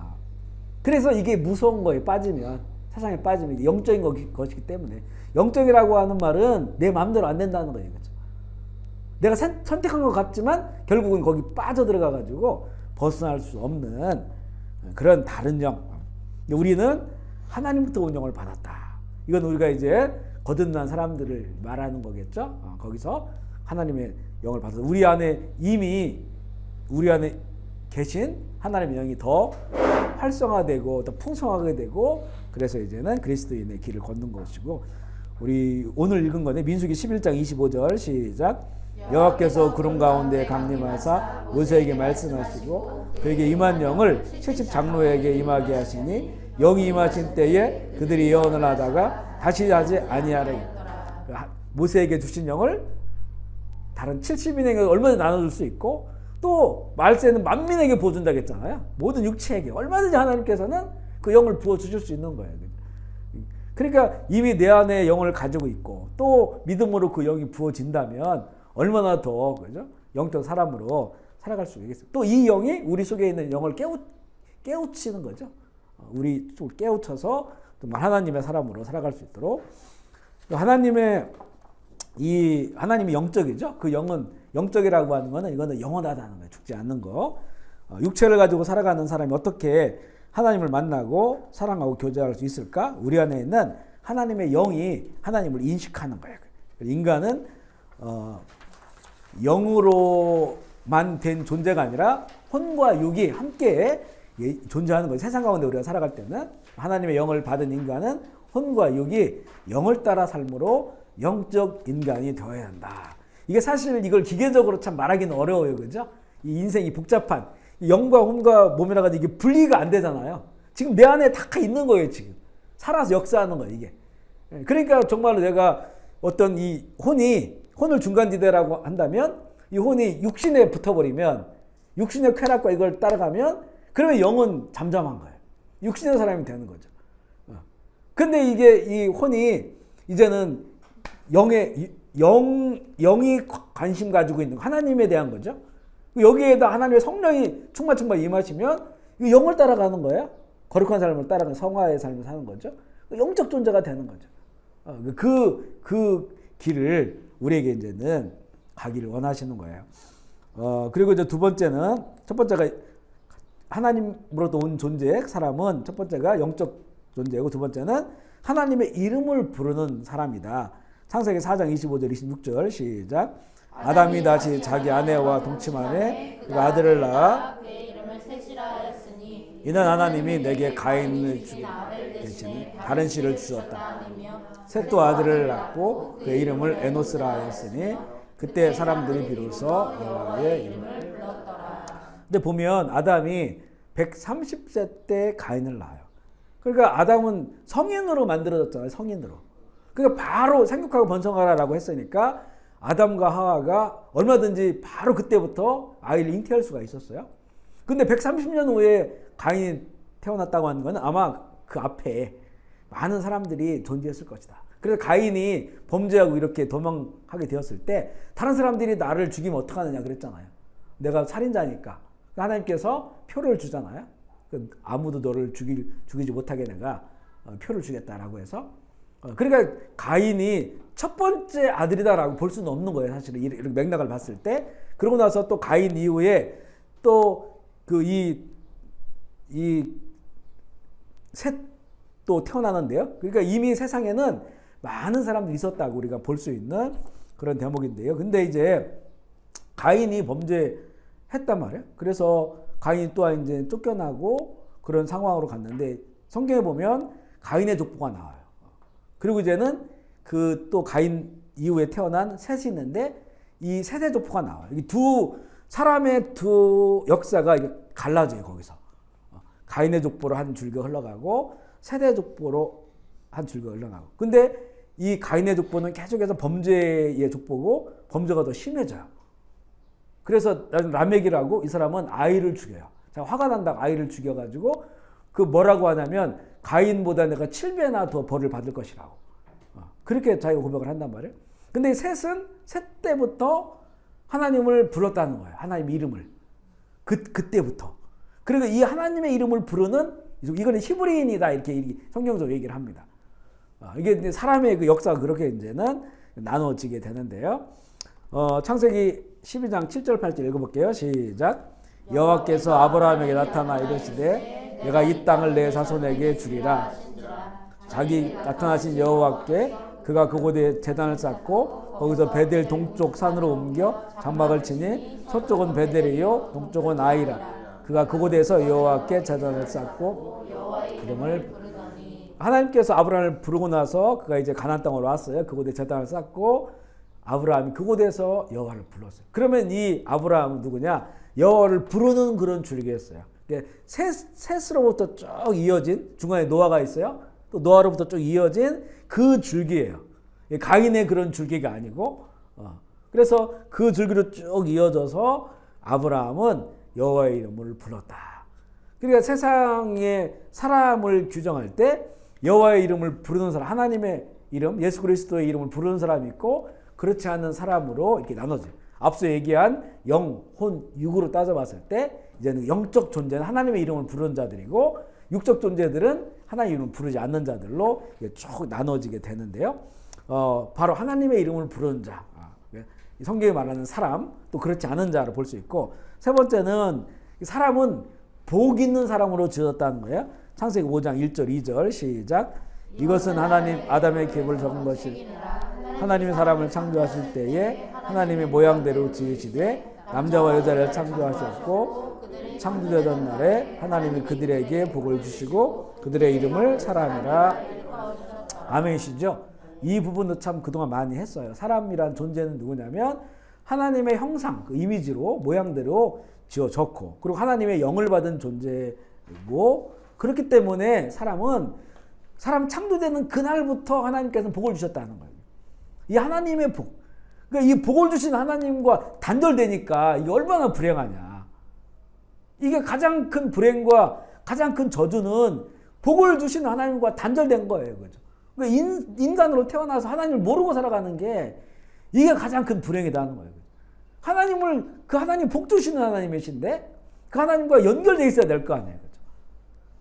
그래서 이게 무서운 거예요. 빠지면 세상에 빠지면 영적인 것이기 때문에. 영적이라고 하는 말은 내 마음대로 안 된다는 거예요. 그렇죠? 내가 선택한 것 같지만 결국은 거기 빠져들어가 가지고 벗어날 수 없는 그런 다른 영. 우리는 하나님부터 온 영을 받았다. 이건 우리가 이제 거듭난 사람들을 말하는 거겠죠. 거기서 하나님의 영을 받아서 우리 안에 이미 우리 안에 계신 하나님의 영이 더 활성화되고 더 풍성하게 되고 그래서 이제는 그리스도인의 길을 걷는 것이고 우리 오늘 읽은 거네. 민수기 11장 25절 시작. 여호와께서 구름 가운데 강림하사 모세에게 말씀하시고 그에게 임한 영을 70장로에게 임하게 하시니 영이 임하신 때에 그들이 예언을 하다가 다시 하지 아니하리라. 모세에게 주신 영을 다른 70인에게 얼마든지 나눠줄 수 있고 또 말세는 만민에게 부어준다고 했잖아요. 모든 육체에게 얼마든지 하나님께서는 그 영을 부어주실 수 있는 거예요. 그러니까 이미 내 안에 영을 가지고 있고 또 믿음으로 그 영이 부어진다면 얼마나 더 그죠? 영적 사람으로 살아갈 수 있겠어요. 또 이 영이 우리 속에 있는 영을 깨우치는 거죠. 우리 속을 깨우쳐서 하나님의 사람으로 살아갈 수 있도록 하나님이 영적이죠. 그 영은 영적이라고 하는 거는 이거는 영원하다는 거예요. 죽지 않는 거. 육체를 가지고 살아가는 사람이 어떻게 하나님을 만나고 사랑하고 교제할 수 있을까? 우리 안에 있는 하나님의 영이 하나님을 인식하는 거예요. 인간은 영으로만 된 존재가 아니라 혼과 육이 함께 존재하는 거예요. 세상 가운데 우리가 살아갈 때는 하나님의 영을 받은 인간은 혼과 육이 영을 따라 삶으로 영적 인간이 되어야 한다. 이게 사실 이걸 기계적으로 참 말하기는 어려워요. 그죠? 이 인생이 복잡한 영과 혼과 몸이라 가지고 이게 분리가 안 되잖아요. 지금 내 안에 다 있는 거예요. 지금 살아서 역사하는 거예요. 이게. 그러니까 정말로 내가 어떤 이 혼을 중간지대라고 한다면 이 혼이 육신에 붙어버리면 육신의 쾌락과 이걸 따라가면 그러면 영은 잠잠한 거예요. 육신의 사람이 되는 거죠. 근데 이게 이 혼이 이제는 영이 관심 가지고 있는 하나님에 대한 거죠. 여기에다 하나님의 성령이 충만 임하시면 이 영을 따라가는 거예요. 거룩한 삶을 따라가는 성화의 삶을 사는 거죠. 영적 존재가 되는 거죠. 그 길을 우리에게 이제는 가기를 원하시는 거예요. 그리고 이제 두 번째는, 첫 번째가 하나님으로부터 온 존재, 사람은 첫 번째가 영적 존재고, 두 번째는 하나님의 이름을 부르는 사람이다. 창세기 4장 25절 26절 시작. 아담이 다시 자기 아내와 동침하며 그가 아들을 낳아 그의 이름을 셋이라 하였으니 이는 하나님이 내게 가인을 주기 대신에 다른 씨를 주셨다. 셋도 아들을 낳고 그의 이름을 에노스라 하였으니 그때 사람들이 비로소 여호와의 이름을 불렀더라. 근데 보면 아담이 130세 때 가인을 낳아요. 그러니까 아담은 성인으로 만들어졌잖아요. 성인으로. 그러니까 바로 생육하고 번성하라라고 했으니까 아담과 하와가 얼마든지 바로 그때부터 아이를 잉태할 수가 있었어요. 근데 130년 후에 가인이 태어났다고 하는 건 아마 그 앞에 많은 사람들이 존재했을 것이다. 그래서 가인이 범죄하고 이렇게 도망하게 되었을 때 다른 사람들이 나를 죽이면 어떡하느냐 그랬잖아요. 내가 살인자니까. 하나님께서 표를 주잖아요. 아무도 너를 죽이지 못하게 내가 표를 주겠다라고 해서. 그러니까 가인이 첫 번째 아들이다라고 볼 수는 없는 거예요. 사실은 이렇게 맥락을 봤을 때. 그러고 나서 또 가인 이후에 또 셋도 태어나는데요. 그러니까 이미 세상에는 많은 사람들이 있었다고 우리가 볼 수 있는 그런 대목인데요. 근데 이제 가인이 범죄했단 말이에요. 그래서 가인이 또한 이제 쫓겨나고 그런 상황으로 갔는데 성경에 보면 가인의 족보가 나와요. 그리고 이제는 그 또 가인 이후에 태어난 셋이 있는데 이 셋의 족보가 나와요. 이 두 사람의 두 역사가 이게 갈라져요. 거기서 가인의 족보로 한 줄기가 흘러가고 셋의 족보로 한 줄기가 흘러가고. 근데 이 가인의 족보는 계속해서 범죄의 족보고 범죄가 더 심해져요. 그래서 라멕이라고 이 사람은 아이를 죽여요. 화가 난다고 아이를 죽여가지고 그 뭐라고 하냐면 가인보다 내가 7배나 더 벌을 받을 것이라고. 그렇게 자기가 고백을 한단 말이에요. 근데 셋은 셋 때부터 하나님을 불렀다는 거예요. 하나님의 이름을. 그때부터. 그리고 이 하나님의 이름을 부르는 이거는 히브리인이다 이렇게 성경적으로 얘기를 합니다. 이게 이제 사람의 그 역사가 그렇게 이제는 나눠지게 되는데요. 창세기 12장 7절 8절 읽어볼게요. 시작. 여호와께서 아브라함에게 나타나 이르시되 내가 이 땅을 내 자손에게 주리라. 자기 나타나신 여호와께 그가 그곳에 제단을 쌓고 거기서 베델 동쪽 산으로 옮겨 장막을 치니 서쪽은 베델이요 동쪽은 아이라. 그가 그곳에서 여호와께 제단을 쌓고 이름을 하나님께서 아브라함을 부르고 나서 그가 이제 가나안 땅으로 왔어요. 그곳에 제단을 쌓고 아브라함이 그곳에서 여호와를 불렀어요. 그러면 이 아브라함은 누구냐? 여호와를 부르는 그런 줄기였어요. 셋으로부터 쭉 이어진 중간에 노아가 있어요. 또 노아로부터 쭉 이어진 그 줄기예요. 가인의 그런 줄기가 아니고. 그래서 그 줄기로 쭉 이어져서 아브라함은 여호와의 이름을 불렀다. 그러니까 세상에 사람을 규정할 때 여호와의 이름을 부르는 사람, 하나님의 이름, 예수 그리스도의 이름을 부르는 사람이 있고 그렇지 않은 사람으로 이렇게 나눠져요. 앞서 얘기한 영, 혼, 육으로 따져봤을 때 이제는 영적 존재는 하나님의 이름을 부르는 자들이고 육적 존재들은 하나님의 이름을 부르지 않는 자들로 쭉 나눠지게 되는데요. 바로 하나님의 이름을 부르는 자, 성경이 말하는 사람, 또 그렇지 않은 자를 볼 수 있고, 세 번째는 사람은 복 있는 사람으로 지었다는 거예요. 창세기 5장 1절 2절 시작. 이것은 하나님 아담의 계획을 적은 것이 하나님이 사람을 창조하실 때에 하나님의 모양대로 지으시되 남자와 여자를 창조하셨고 창조되던 날에 하나님이 그들에게 복을 주시고 그들의 이름을 사람이라. 아멘이시죠? 이 부분도 참 그동안 많이 했어요. 사람이란 존재는 누구냐면 하나님의 형상, 그 이미지로 모양대로 지어졌고 그리고 하나님의 영을 받은 존재고 그렇기 때문에 사람 창조되는 그날부터 하나님께서는 복을 주셨다는 거예요. 이 하나님의 복. 그러니까 이 복을 주신 하나님과 단절되니까 이게 얼마나 불행하냐. 이게 가장 큰 불행과 가장 큰 저주는 복을 주신 하나님과 단절된 거예요. 그죠? 그러니까 인간으로 태어나서 하나님을 모르고 살아가는 게 이게 가장 큰 불행이라는 거예요. 하나님 복 주시는 하나님이신데 그 하나님과 연결되어 있어야 될 거 아니에요. 그죠?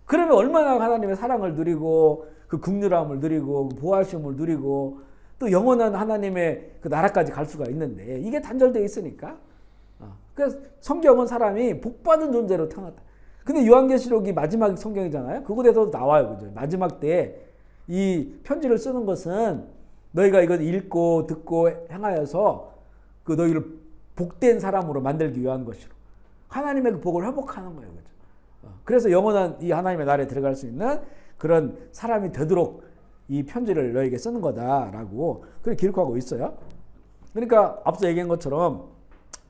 그러면 얼마나 하나님의 사랑을 누리고 그 긍휼함을 누리고 보호하심을 누리고 또 영원한 하나님의 그 나라까지 갈 수가 있는데 이게 단절되어 있으니까. 그래서 성경은 사람이 복받은 존재로 태어났다. 근데 요한계시록이 마지막 성경이잖아요. 그곳에서도 나와요. 그죠? 마지막 때에 이 편지를 쓰는 것은 너희가 이걸 읽고 듣고 행하여서 그 너희를 복된 사람으로 만들기 위한 것이로 하나님의 그 복을 회복하는 거예요. 그죠? 그래서 영원한 이 하나님의 나라에 들어갈 수 있는 그런 사람이 되도록 이 편지를 너에게 쓰는 거다라고 그렇게 기록하고 있어요. 그러니까 앞서 얘기한 것처럼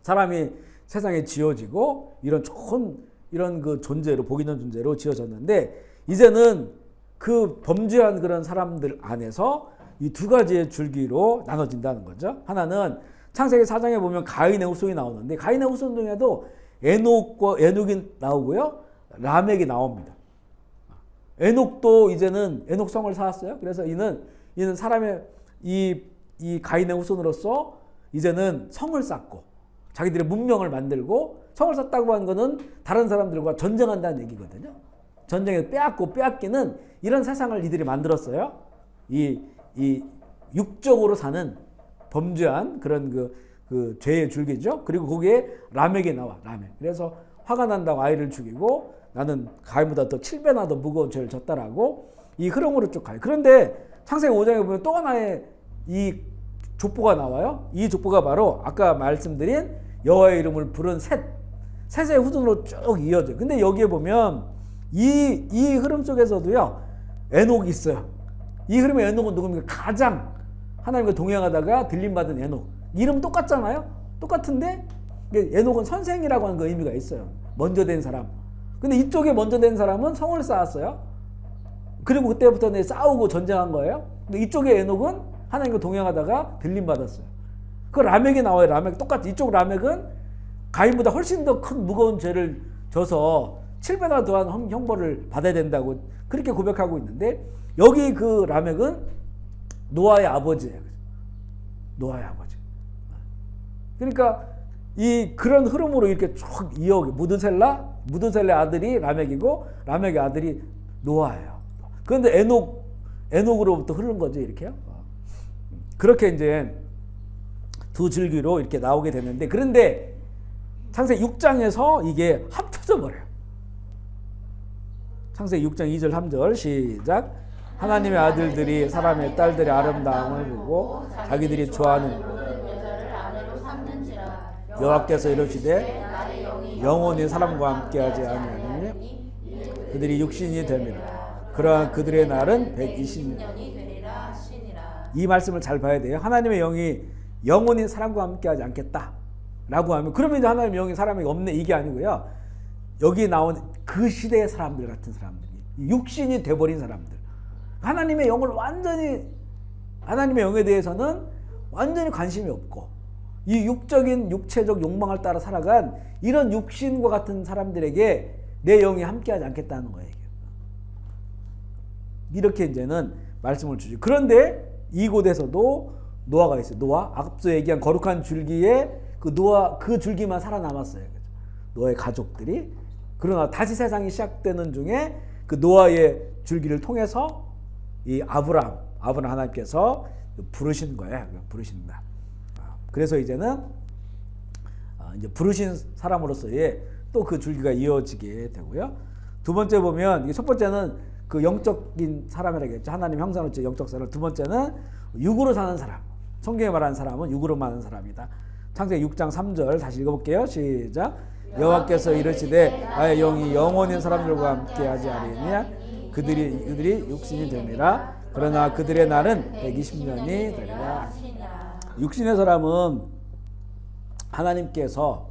사람이 세상에 지어지고 이런 좋은 이런 그 존재로 복 있는 존재로 지어졌는데 이제는 그 범죄한 그런 사람들 안에서 이 두 가지의 줄기로 나눠진다는 거죠. 하나는 창세기 4장에 보면 가인의 후손이 나오는데 가인의 후손 중에도 에녹이 나오고요. 라멕이 나옵니다. 에녹도 이제는 에녹 성을 쌓았어요. 그래서 이는 사람의 이 가인의 후손으로서 이제는 성을 쌓고 자기들의 문명을 만들고 성을 쌓았다고 하는 것은 다른 사람들과 전쟁한다는 얘기거든요. 전쟁에서 빼앗기는 이런 세상을 이들이 만들었어요. 이 육적으로 사는 범죄한 그런 그 죄의 줄기죠. 그리고 거기에 라멕이 나와. 라멕. 그래서 화가 난다고 아이를 죽이고 나는 가인보다 더 7배나 더 무거운 죄를 졌다라고 이 흐름으로 쭉 가요. 그런데 창세기 5장에 보면 또 하나의 이 족보가 나와요. 이 족보가 바로 아까 말씀드린 여호와의 이름을 부른 셋의 후손으로 쭉 이어져요. 근데 여기에 보면 이 흐름 속에서도요. 에녹이 있어요. 이 흐름의 에녹은 누굽니까? 가장 하나님과 동행하다가 들림받은 에녹. 이름 똑같잖아요. 똑같은데 에녹은 선생이라고 하는 그 의미가 있어요. 먼저 된 사람. 근데 이쪽에 먼저 된 사람은 성을 쌓았어요. 그리고 그때부터 싸우고 전쟁한 거예요. 근데 이쪽에 에녹은 하나님과 동행하다가 들림받았어요. 그 라멕이 나와요. 라멕 똑같이. 이쪽 라멕은 가인보다 훨씬 더 큰 무거운 죄를 져서 7배나 더한 형벌을 받아야 된다고 그렇게 고백하고 있는데 여기 그 라멕은 노아의 아버지예요. 노아의 아버지. 그러니까 이 그런 흐름으로 이렇게 쭉 이어오게 무드셀의 아들이 라멕이고 라멕의 아들이 노아예요. 그런데 에녹으로부터 흐른 거죠. 이렇게요. 그렇게 이제 두 줄기로 이렇게 나오게 됐는데 그런데 창세기 6장에서 이게 합쳐져 버려요. 창세기 6장 2절 3절 시작. 하나님의 아들들이 사람의 딸들의 아름다움을 보고 자기들이 좋아하는 여호와께서 이르시되 영원히 사람과 함께하지 아니하니 그들이 육신이 됨이라. 그러한 그들의 날은 120년이 되리라 하시니라. 이 말씀을 잘 봐야 돼요. 하나님의 영이 영원히 사람과 함께하지 않겠다라고 하면 그러면 이제 하나님의 영이 사람에게 없네 이게 아니고요. 여기 나온 그 시대의 사람들 같은 사람들이 육신이 돼버린 사람들. 하나님의 영을 하나님의 영에 대해서는 완전히 관심이 없고 이 육체적 욕망을 따라 살아간 이런 육신과 같은 사람들에게 내 영이 함께하지 않겠다는 거예요. 이렇게 이제는 말씀을 주죠. 그런데 이곳에서도 노아가 있어요. 노아 앞서 얘기한 거룩한 줄기에 그 줄기만 살아남았어요. 노아의 가족들이. 그러나 다시 세상이 시작되는 중에 그 노아의 줄기를 통해서 이 아브라함 하나님께서 부르신 거예요. 부르신다. 그래서 이제는 이제 부르신 사람으로서의 또 그 줄기가 이어지게 되고요. 두 번째 보면 첫 번째는 그 영적인 사람이라고 했죠. 하나님 형상으로서 영적 사람. 두 번째는 육으로 사는 사람. 성경에 말하는 사람은 육으로 사는 사람이다. 창세기 6장 3절 다시 읽어볼게요. 시작. 여호와께서 이르시되 나의 영이 영원히 사람들과 함께하지 아니하냐 그들이 육신이 되니라. 그러나 그들의 날은 120년이 되리라. 육신의 사람은 하나님께서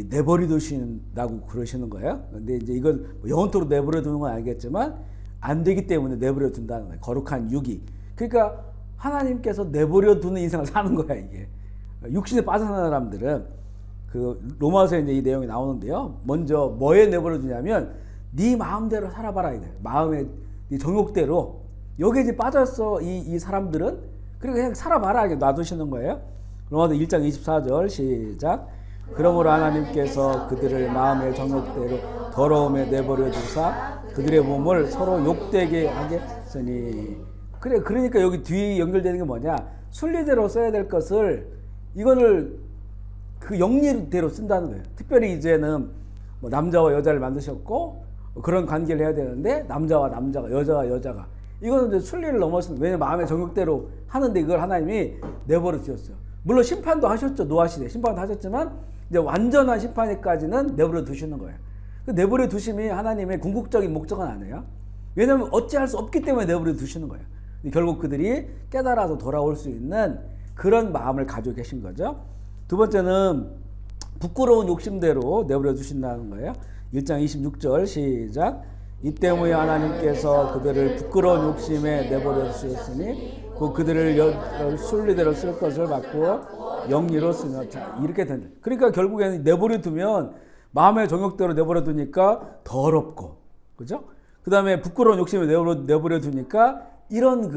내버려 두신다고 그러시는 거예요. 근데 이제 이걸 영원토록 내버려 두는 건 알겠지만 안 되기 때문에 내버려 둔다는 거예요. 거룩한 육이. 그러니까 하나님께서 내버려 두는 인생을 사는 거야, 이게. 육신에 빠져 사는 사람들은 그 로마서에 이제 이 내용이 나오는데요. 먼저 뭐에 내버려 두냐면 네 마음대로 살아봐라 이거예요. 마음의 네 정욕대로. 여기에 이제 빠졌어 이 사람들은. 그리고 그냥 살아봐라 이렇게 놔두시는 거예요. 로마서 1장 24절 시작. 그러므로 하나님께서 그들을 마음의 정욕대로 더러움에 내버려 두사 그들의 몸을 서로 욕되게 하겠으니. 그래, 그러니까 여기 뒤에 연결되는 게 뭐냐? 순리대로 써야 될 것을 이거를 그 영리대로 쓴다는 거예요. 특별히 이제는 뭐 남자와 여자를 만드셨고 그런 관계를 해야 되는데 남자와 남자가, 여자와 여자가, 이거는 이제 순리를 넘어서는, 왜냐면 마음의 정욕대로 하는데 이걸 하나님이 내버려 두셨어요. 물론 심판도 하셨죠. 노아 시대 심판도 하셨지만 이제 완전한 심판까지는 내버려 두시는 거예요. 그 내버려 두심이 하나님의 궁극적인 목적은 아니에요. 왜냐하면 어찌할 수 없기 때문에 내버려 두시는 거예요. 결국 그들이 깨달아서 돌아올 수 있는 그런 마음을 가지고 계신 거죠. 두 번째는 부끄러운 욕심대로 내버려 두신다는 거예요. 1장 26절 시작. 이 때문에 하나님께서 그들을 부끄러운 욕심에 내버려 두셨으니 그들을 순리대로 쓸 것을 바꾸어 영리로 쓰며. 자, 이렇게 된다. 그러니까 결국에는 내버려 두면 마음의 정욕대로 내버려 두니까 더럽고, 그죠? 그 다음에 부끄러운 욕심에 내버려 두니까 이런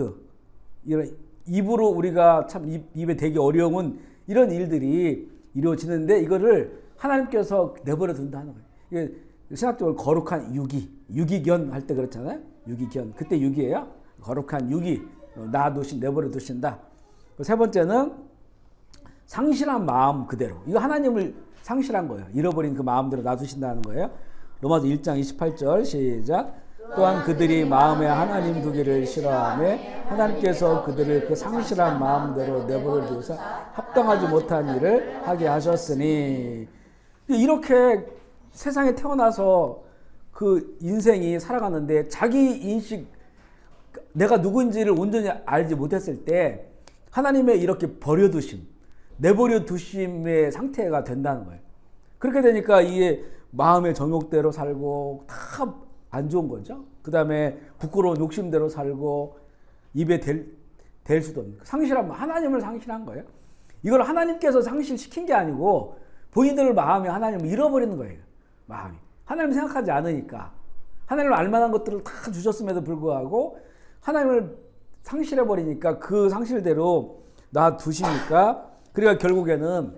입으로 우리가 참 입에 되기 어려운 이런 일들이 이루어지는데 이거를 하나님께서 내버려 둔다는 거예요. 이게 신학적으로 거룩한 유기견 할 때 그렇잖아요. 유기견. 그때 유기예요. 거룩한 유기. 내버려 두신다. 세 번째는 상실한 마음 그대로. 이거 하나님을 상실한 거예요. 잃어버린 그 마음대로 놔두신다는 거예요. 로마서 1장 28절 시작. 또한 그들이 마음에 하나님 두기를 싫어하며 하나님께서 그들을 그 상실한 마음대로 내버려 두사 합당하지 못한 일을 하게 하셨으니. 이렇게 세상에 태어나서 그 인생이 살아가는데 자기 인식, 내가 누구인지를 온전히 알지 못했을 때 하나님의 이렇게 버려두심, 내버려 두심의 상태가 된다는 거예요. 그렇게 되니까 이게 마음의 정욕대로 살고 다 안 좋은 거죠. 그 다음에 부끄러운 욕심대로 살고 입에 댈 수도 없는, 하나님을 상실한 거예요. 이걸 하나님께서 상실시킨 게 아니고 본인들 마음에 하나님을 잃어버리는 거예요. 마음이 하나님을 생각하지 않으니까, 하나님을 알만한 것들을 다 주셨음에도 불구하고 하나님을 상실해버리니까 그 상실대로 놔두시니까, 그러니까 결국에는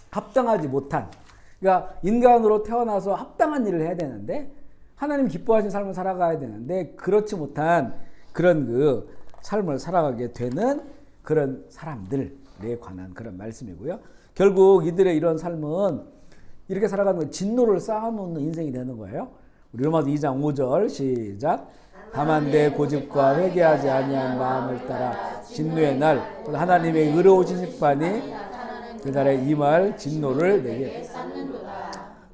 합당하지 못한, 그러니까 인간으로 태어나서 합당한 일을 해야 되는데 하나님 기뻐하신 삶을 살아가야 되는데 그렇지 못한 그런 삶을 살아가게 되는 그런 사람들에 관한 그런 말씀이고요. 결국 이들의 이런 삶은 이렇게 살아가는 건 진노를 쌓아놓는 인생이 되는 거예요. 우리 로마서 2장 5절 시작. 다만 내 고집과 회개하지 아니한 마음을 따라 진노의 날 하나님의 의로우신 심판이 그날에 임할 진노를 내게.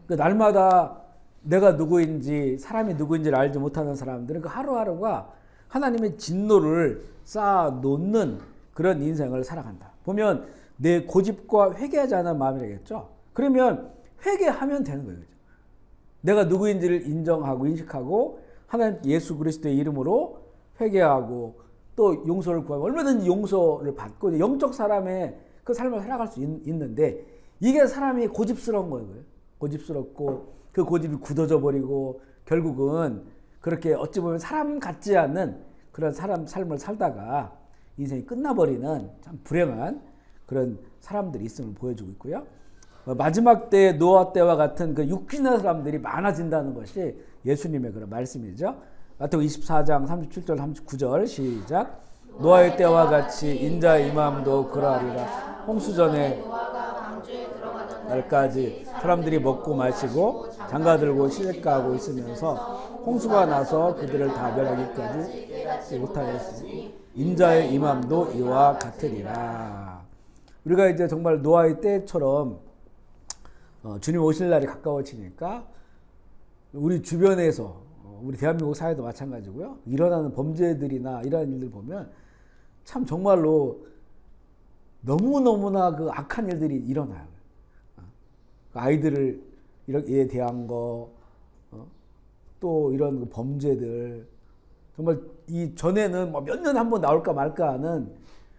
그 날마다 내가 누구인지, 사람이 누구인지를 알지 못하는 사람들은 그 하루하루가 하나님의 진노를 쌓아놓는 그런 인생을 살아간다. 보면 내 고집과 회개하지 않은 마음이라겠죠. 그러면 회개하면 되는 거예요. 내가 누구인지를 인정하고 인식하고 하나님 예수 그리스도의 이름으로 회개하고 또 용서를 구하고 얼마든지 용서를 받고 영적 사람의 그 삶을 살아갈 수 있는데, 이게 사람이 고집스러운 거예요. 고집스럽고 그 고집이 굳어져 버리고 결국은 그렇게 어찌 보면 사람 같지 않은 그런 삶을 살다가 인생이 끝나버리는 참 불행한 그런 사람들이 있음을 보여주고 있고요. 마지막 때 노아 때와 같은 그 육신의 사람들이 많아진다는 것이 예수님의 그런 말씀이죠. 마태복음 24장 37절 39절 시작. 노아의 때와 같이 인자의 임함도 그러하리라. 홍수전에 날까지 사람들이 먹고 마시고 장가들고 시집가고 있으면서 홍수가 나서 그들을 다 멸하기까지 못하였으니 인자의 임함도 이와 같으리라. 우리가 이제 정말 노아의 때처럼 주님 오실 날이 가까워지니까 우리 주변에서 우리 대한민국 사회도 마찬가지고요. 일어나는 범죄들이나 이런 일들 보면 참 정말로 너무너무나 그 악한 일들이 일어나요. 아이들을 이렇게 대한 거, 또 이런 범죄들, 정말 이 전에는 뭐 몇 년에 한 번 나올까 말까 하는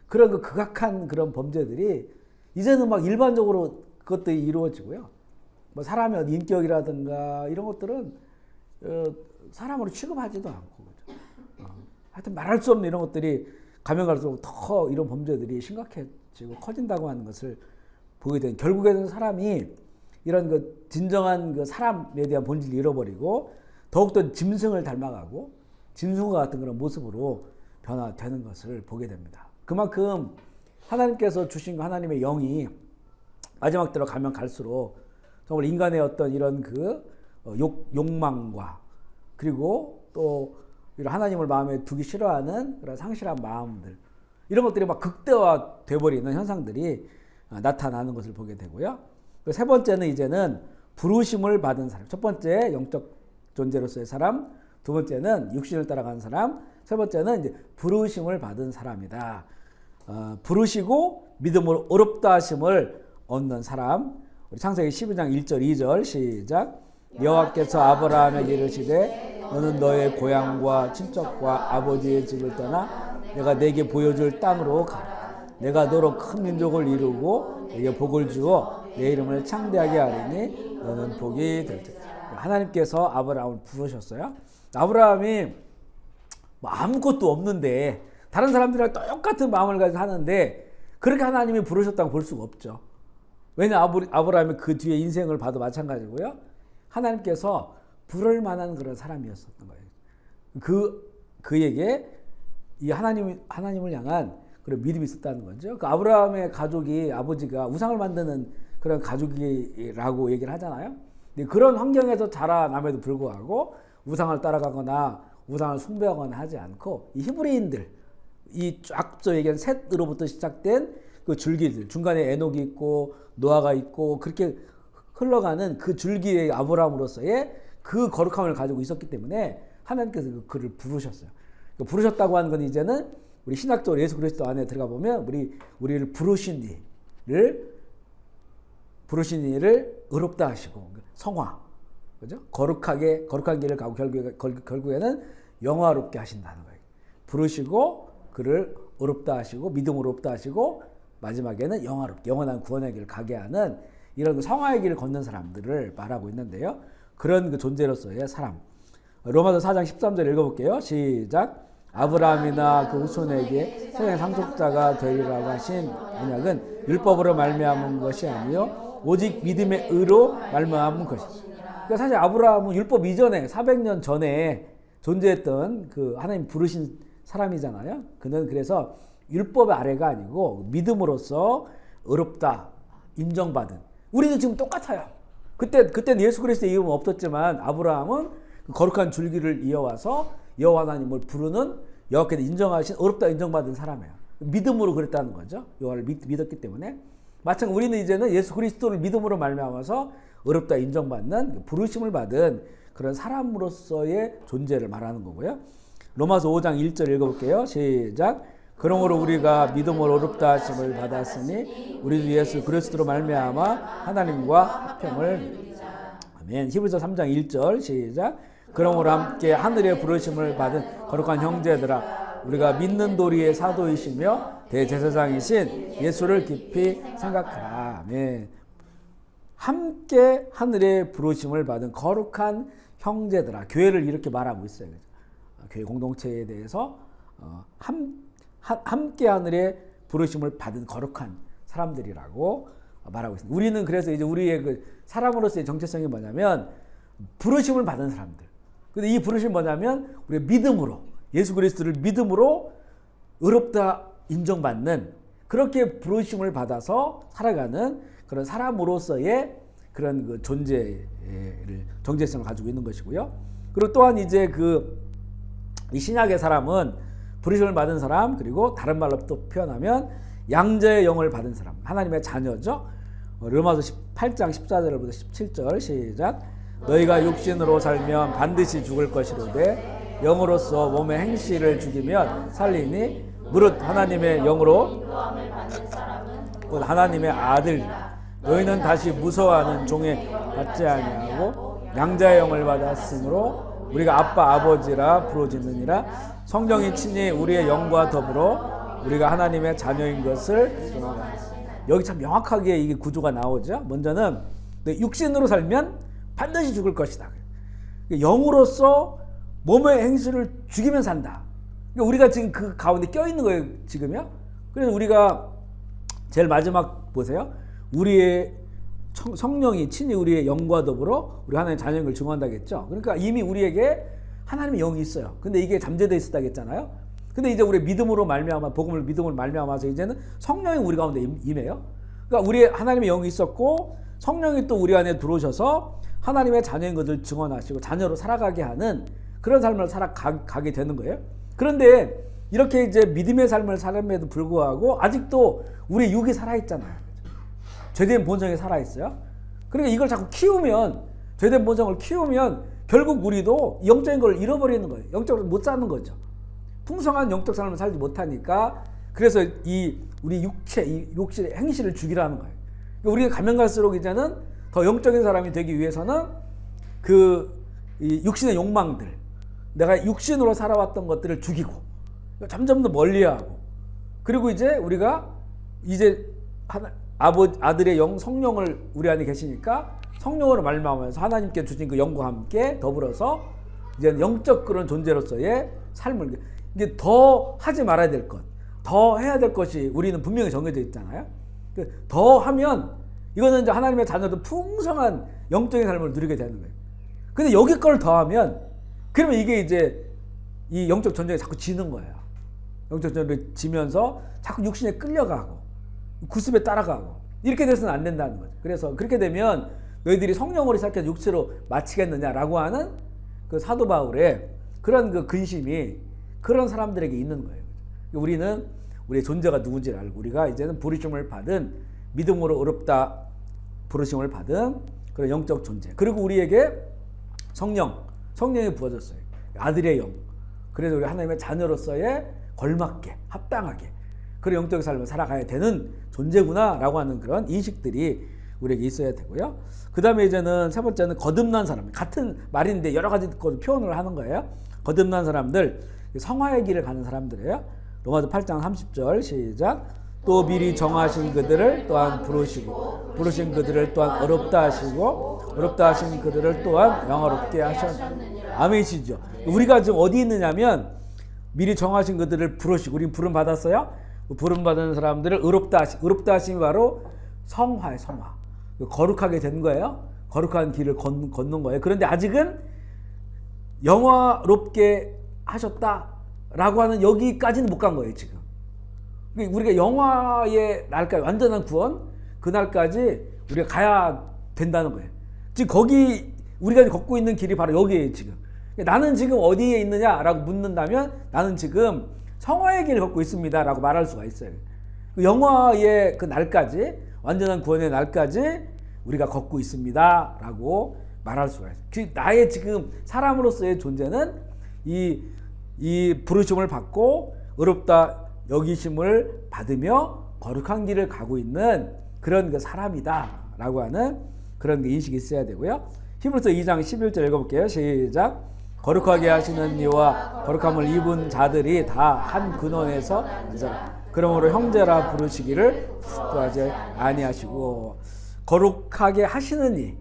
그런 그 극악한 그런 범죄들이 이제는 막 일반적으로 그것들이 이루어지고요. 뭐 사람의 인격이라든가 이런 것들은 사람으로 취급하지도 않고, 그죠? 하여튼 말할 수 없는 이런 것들이 가면 갈수록 더 이런 범죄들이 심각해지고 커진다고 하는 것을 보게 되는, 결국에는 사람이 이런 그 진정한 그 사람에 대한 본질을 잃어버리고 더욱더 짐승을 닮아가고 짐승과 같은 그런 모습으로 변화되는 것을 보게 됩니다. 그만큼 하나님께서 주신 하나님의 영이 마지막 때로 가면 갈수록 정말 인간의 어떤 이런 그 욕망과 그리고 또 이런 하나님을 마음에 두기 싫어하는 그런 상실한 마음들 이런 것들이 막 극대화돼 버리는 현상들이 나타나는 것을 보게 되고요. 세 번째는 이제는 부르심을 받은 사람. 첫 번째 영적 존재로서의 사람, 두 번째는 육신을 따라가는 사람, 세 번째는 이제 부르심을 받은 사람이다. 부르시고 믿음으로 의롭다 하심을 얻는 사람. 우리 창세기 12장 1절 2절 시작. 여호와께서 아브라함에게 이르시되 너는 너의 고향과 친척과 아버지의 집을 떠나 내가 내게 보여줄 땅으로 가라. 내가 너로 큰 민족을 이루고 내게 복을 주어 내 이름을 창대하게 하리니 너는 복이 될지라. 하나님께서 아브라함을 부르셨어요. 아브라함이 뭐 아무것도 없는데 다른 사람들이랑 똑같은 마음을 가지고 하는데 그렇게 하나님이 부르셨다고 볼 수가 없죠. 왜냐 아브라함이 그 뒤에 인생을 봐도 마찬가지고요. 하나님께서 부를 만한 그런 사람이었었던 거예요. 그에게 이 하나님을 향한 그런 믿음이 있었다는 거죠. 그 아브라함의 가족이 아버지가 우상을 만드는 그런 가족이라고 얘기를 하잖아요. 근데 그런 환경에서 자라남에도 불구하고 우상을 따라가거나 우상을 숭배하거나 하지 않고 이 히브리인들 이 앞서 얘기한 셋으로부터 시작된 그 줄기들 중간에 에녹이 있고 노아가 있고 그렇게 흘러가는 그 줄기의 아브라함으로서의 그 거룩함을 가지고 있었기 때문에 하나님께서 그를 부르셨어요. 부르셨다고 하는 건 이제는 우리 신학적으로 예수 그리스도 안에 들어가 보면 우리를 부르신 이를 의롭다 하시고 성화, 그죠? 거룩한 길을 가고 결국에는 영화롭게 하신다는 거예요. 부르시고 그를 의롭다 하시고 믿음으로 의롭다 하시고 마지막에는 영원한 구원의 길을 가게 하는 이런 그 성화의 길을 걷는 사람들을 말하고 있는데요. 그런 그 존재로서의 사람. 로마서 4장 13절 읽어볼게요. 시작. 아브라함이나 그 후손에게 세상의 상속자가 되리라고 하신 언약은 율법으로 말미암은 것이 아니요 오직 믿음의 의로 말미암은 것이다. 그러니까 사실 아브라함은 율법 이전에 400년 전에 존재했던 그 하나님 부르신 사람이잖아요. 그는 그래서 율법의 아래가 아니고 믿음으로써 의롭다 인정받은. 우리는 지금 똑같아요. 그때는 예수 그리스도의 이름은 없었지만 아브라함은 그 거룩한 줄기를 이어와서 여호와 하나님을 부르는 여호와께서 인정하신 의롭다 인정받은 사람이에요. 믿음으로 그랬다는 거죠. 여호와를 믿었기 때문에. 마찬가지로 우리는 이제는 예수 그리스도를 믿음으로 말미암아서 의롭다 인정받는 부르심을 받은 그런 사람으로서의 존재를 말하는 거고요. 로마서 5장 1절 읽어볼게요. 시작. 그러므로 우리가 믿음으로 의롭다 하심을 받았으니 우리 주 예수 그리스도로 말미암아 하나님과 화평을 누리자. 아멘. 히브리서 3장 1절 시작. 그러므로 함께 하늘의 부르심을 받은 거룩한 형제들아 우리가 믿는 도리의 사도이시며 대제사장이신 예수를 깊이 생각하라. 아멘. 함께 하늘의 부르심을 받은 거룩한 형제들아. 교회를 이렇게 말하고 있어요. 교회 공동체에 대해서 함께 하늘의 부르심을 받은 거룩한 사람들이라고 말하고 있습니다. 우리는 그래서 이제 우리의 그 사람으로서의 정체성이 뭐냐면 부르심을 받은 사람들. 근데 이 부르심이 뭐냐면 우리가 믿음으로 예수 그리스도를 믿음으로 의롭다 인정받는 그렇게 부르심을 받아서 살아가는 그런 사람으로서의 그런 그 정체성을 가지고 있는 것이고요. 그리고 또한 이제 이 신약의 사람은 부르심을 받은 사람 그리고 다른 말로 또 표현하면 양자의 영을 받은 사람 하나님의 자녀죠. 로마서 18장 14절부터 17절 시작. 너희가 육신으로 살면 반드시 죽을 것이로되 영으로서 몸의 행실을 죽이면 살리니 무릇 하나님의 영으로 곧 하나님의 아들이라. 너희는 다시 무서워하는 종에 받지 아니하고 양자의 영을 받았으므로 우리가 아빠 아버지라 부르짖느니라. 성령이 친히 우리의 영과 더불어 우리가 하나님의 자녀인 것을 증언하라. 여기 참 명확하게 이게 구조가 나오죠. 먼저는 육신으로 살면 반드시 죽을 것이다. 영으로서 몸의 행실을 죽이면 산다. 우리가 지금 그 가운데 껴있는 거예요. 지금요. 그래서 우리가 제일 마지막 보세요. 우리의 성령이 친히 우리의 영과 더불어 우리 하나님의 자녀인 걸 증언한다고 했죠. 그러니까 이미 우리에게 하나님의 영이 있어요. 근데 이게 잠재되어 있었다고 했잖아요. 근데 이제 우리 믿음으로 말미암아 복음을 믿음으로 말미암아서 이제는 성령이 우리 가운데 임해요. 그러니까 우리 하나님의 영이 있었고 성령이 또 우리 안에 들어오셔서 하나님의 자녀인 것을 증언하시고 자녀로 살아가게 하는 그런 삶을 살아가게 되는 거예요. 그런데 이렇게 이제 믿음의 삶을 살음에도 불구하고 아직도 우리 육이 살아있잖아요. 죄된 본성이 살아있어요. 그러니까 이걸 자꾸 키우면, 죄된 본성을 키우면 결국 우리도 영적인 걸 잃어버리는 거예요. 영적으로 못 사는 거죠. 풍성한 영적 삶을 살지 못하니까 그래서 우리 육체, 이 욕실의 행실을 죽이라는 거예요. 그러니까 우리가 가면 갈수록 이제는 더 영적인 사람이 되기 위해서는 이 육신의 욕망들, 내가 육신으로 살아왔던 것들을 죽이고 점점 더 멀리하고, 그리고 이제 우리가 이제 아들의 영 성령을 우리 안에 계시니까 성령으로 말미암아서 하나님께 주신 그 영과 함께 더불어서 이제 영적 그런 존재로서의 삶을, 이게 더 하지 말아야 될 것, 더 해야 될 것이 우리는 분명히 정해져 있잖아요. 더 하면 이거는 이제 하나님의 자녀도 풍성한 영적인 삶을 누리게 되는 거예요. 근데 여기 걸 더하면 그러면 이게 이제 이 영적 전쟁이 자꾸 지는 거예요. 영적 전쟁이 지면서 자꾸 육신에 끌려가고 구습에 따라가고 이렇게 돼서는 안 된다는 거죠. 그래서 그렇게 되면 너희들이 성령으로 시작해서 육체로 마치겠느냐라고 하는 그 사도 바울의 그런 그 근심이 그런 사람들에게 있는 거예요. 우리는 우리의 존재가 누군지를 알고 우리가 이제는 부르심을 받은, 믿음으로 의롭다 부르심을 받은 그런 영적 존재, 그리고 우리에게 성령이 부어졌어요. 아들의 영. 그래서 우리 하나님의 자녀로서의 걸맞게 합당하게 그런 영적 삶을 살아가야 되는 존재구나라고 하는 그런 인식들이 우리에게 있어야 되고요. 그 다음에 이제는 세 번째는 거듭난 사람. 같은 말인데 여러 가지 표현을 하는 거예요. 거듭난 사람들, 성화의 길을 가는 사람들이에요. 로마서 8장 30절 시작. 또 미리 정하신 그들을 또한 부르시고 부르신 그들을 또한 어렵다 하시고 어렵다 하신 그들을 또한 영화롭게 하셨느니라. 아멘이시죠. 우리가 지금 어디 있느냐면 미리 정하신 그들을 부르시고, 우린 부름 받았어요. 부름 받은 사람들을 의롭다 하심이 바로 성화의 성화, 거룩하게 된 거예요. 거룩한 길을 걷는 거예요. 그런데 아직은 영화롭게 하셨다라고 하는 여기까지는 못 간 거예요. 지금 우리가 영화의 날까지, 완전한 구원 그 날까지 우리가 가야 된다는 거예요. 지금 거기 우리가 걷고 있는 길이 바로 여기에요. 지금 나는 지금 어디에 있느냐라고 묻는다면 나는 지금 성화의 길을 걷고 있습니다 라고 말할 수가 있어요. 영화의 그 날까지, 완전한 구원의 날까지 우리가 걷고 있습니다 라고 말할 수가 있어요. 나의 지금 사람으로서의 존재는 이 부르심을 받고 의롭다 여기심을 받으며 거룩한 길을 가고 있는 그런 그 사람이다 라고 하는 그런 그 인식이 있어야 되고요. 히브리서 2장 11절 읽어볼게요. 시작. 거룩하게 하시는 이와 거룩함을 입은 자들이 다 한 근원에서 앉아라. 그러므로 형제라 부르시기를 수고하지 아니하시고, 거룩하게 하시는 이,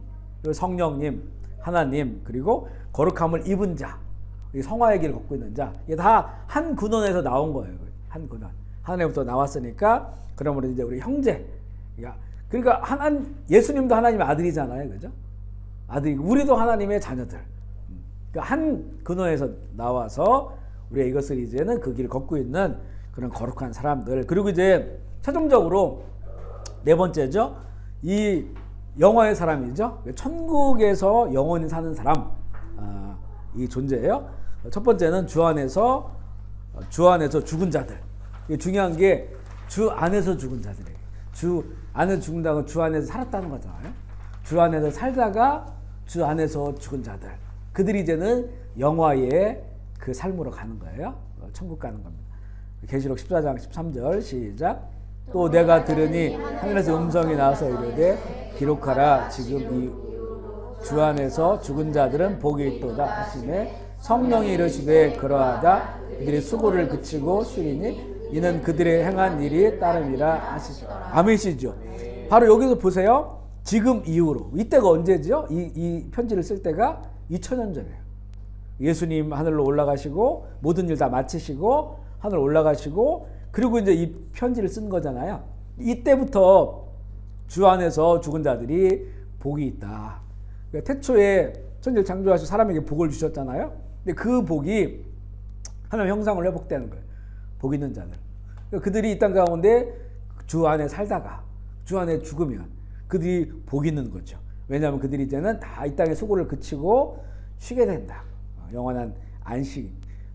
성령님, 하나님, 그리고 거룩함을 입은 자, 성화의 길을 걷고 있는 자, 이게 다 한 근원에서 나온 거예요. 한 근원. 하나님부터 나왔으니까 그러므로 이제 우리 형제, 그러니까 예수님도 하나님의 아들이잖아요, 그죠? 아들이, 우리도 하나님의 자녀들. 그러니까 한 근원에서 나와서 우리가 이것을 이제는 그 길을 걷고 있는 그런 거룩한 사람들. 그리고 이제 최종적으로 네 번째죠. 이 영화의 사람이죠. 천국에서 영원히 사는 사람, 이 존재예요. 첫 번째는 주 안에서 죽은 자들. 중요한 게 주 안에서 죽은 자들이에요. 주 안에서 죽는다는 건 주 안에서 살았다는 거잖아요. 주 안에서 살다가 주 안에서 죽은 자들. 그들이 이제는 영화의 그 삶으로 가는 거예요. 천국 가는 겁니다. 계시록 14장 13절 시작. 또 내가 들으니 하늘에서 음성이 나와서 이르되 기록하라. 지금 이 주 안에서 죽은 자들은 복이 있도다 하시매 성령이 이르시되 그러하다. 그들이 수고를 그치고 쉬리니 이는 그들의 행한 일이 따름이라 하시죠. 아멘이시죠. 바로 여기서 보세요. 지금 이후로, 이때가 언제죠? 이 편지를 쓸 때가 2000년 전이에요. 예수님 하늘로 올라가시고 모든 일 다 마치시고 하늘 올라가시고, 그리고 이제 이 편지를 쓴 거잖아요. 이때부터 주 안에서 죽은 자들이 복이 있다. 그러니까 태초에 천지를 창조하시고 사람에게 복을 주셨잖아요. 근데 그 복이 하나님 형상을 회복되는 거예요. 복 있는 자들. 그러니까 그들이 이 땅 가운데 주 안에 살다가 주 안에 죽으면 그들이 복 있는 거죠. 왜냐하면 그들이 이제는 다 이 땅의 수고를 그치고 쉬게 된다. 영원한 안식,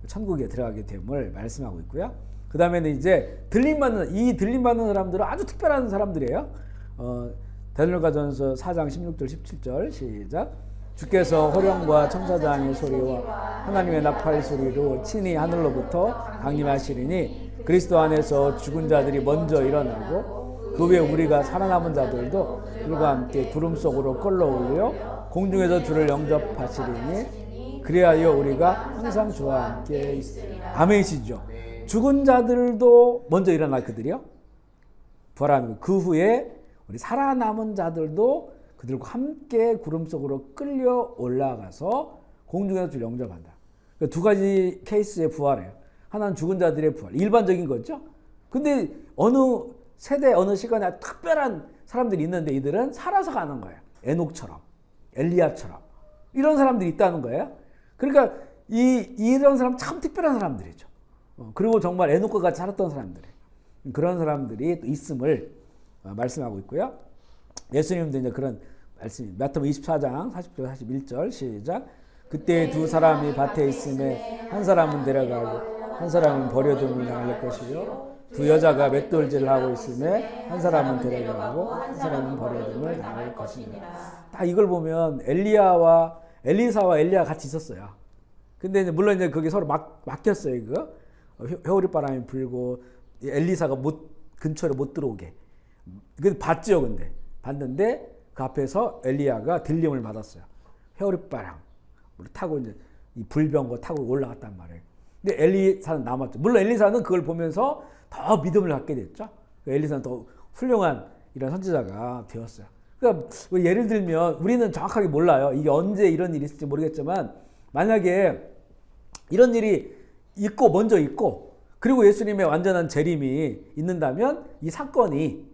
천국에 들어가게 됨을 말씀하고 있고요. 그 다음에는 이제 들림받는 사람들은 아주 특별한 사람들이에요. 데살로니가전서 4장 16절 17절 시작. 주께서 호령과 천사장의 소리와 하나님의 나팔 소리로 친히 하늘로부터 강림하시리니 그리스도 안에서 죽은 자들이 먼저 일어나고 그 후에 우리가 살아남은 자들도 그들과 함께 구름 속으로 끌어올려 공중에서 주를 영접하시리니 그리하여 우리가 항상 주와 함께 있으리라. 아멘이시죠. 죽은 자들도 먼저 일어나 그들이요 부활하는 그 후에 우리 살아남은 자들도 그들과 함께 구름 속으로 끌려 올라가서 공중에서 주를 영접한다. 그러니까 두 가지 케이스의 부활이에요. 하나는 죽은 자들의 부활, 일반적인 거죠. 근데 어느 세대 어느 시간에 특별한 사람들이 있는데 이들은 살아서 가는 거예요. 에녹처럼, 엘리야처럼 이런 사람들이 있다는 거예요. 그러니까 이런 사람 참 특별한 사람들이죠. 그리고 정말 에녹과 같이 살았던 사람들이에요. 그런 사람들이 또 있음을 말씀하고 있고요. 예수님도 이제 그런 말씀이 마태복음 24장 40절 41절 시작. 그때 두 사람이 밭에 있음에 한 사람은 데려가고 한 사람은 버려둠을 당할 것이요 두 여자가 맷돌질을 하고 있음에 한 사람은 데려가고 한 사람은 버려둠을 당할 것이니라. 딱 이걸 보면 엘리사와 엘리야가 같이 있었어요. 근데 이제 물론 이제 그게 서로 막혔어요. 이거 회오리 바람이 불고 엘리사가 근처로 못 들어오게. 그 봤죠, 근데 봤는데 그 앞에서 엘리야가 들림을 받았어요. 회오리 바람 타고 이제 이 불병거 타고 올라갔단 말이에요. 근데 엘리사는 남았죠. 물론 엘리사는 그걸 보면서 더 믿음을 갖게 됐죠. 엘리사는 더 훌륭한 이런 선지자가 되었어요. 그러니까 예를 들면 우리는 정확하게 몰라요. 이게 언제 이런 일이 있을지 모르겠지만 만약에 이런 일이 있고 먼저 있고 그리고 예수님의 완전한 재림이 있는다면 이 사건이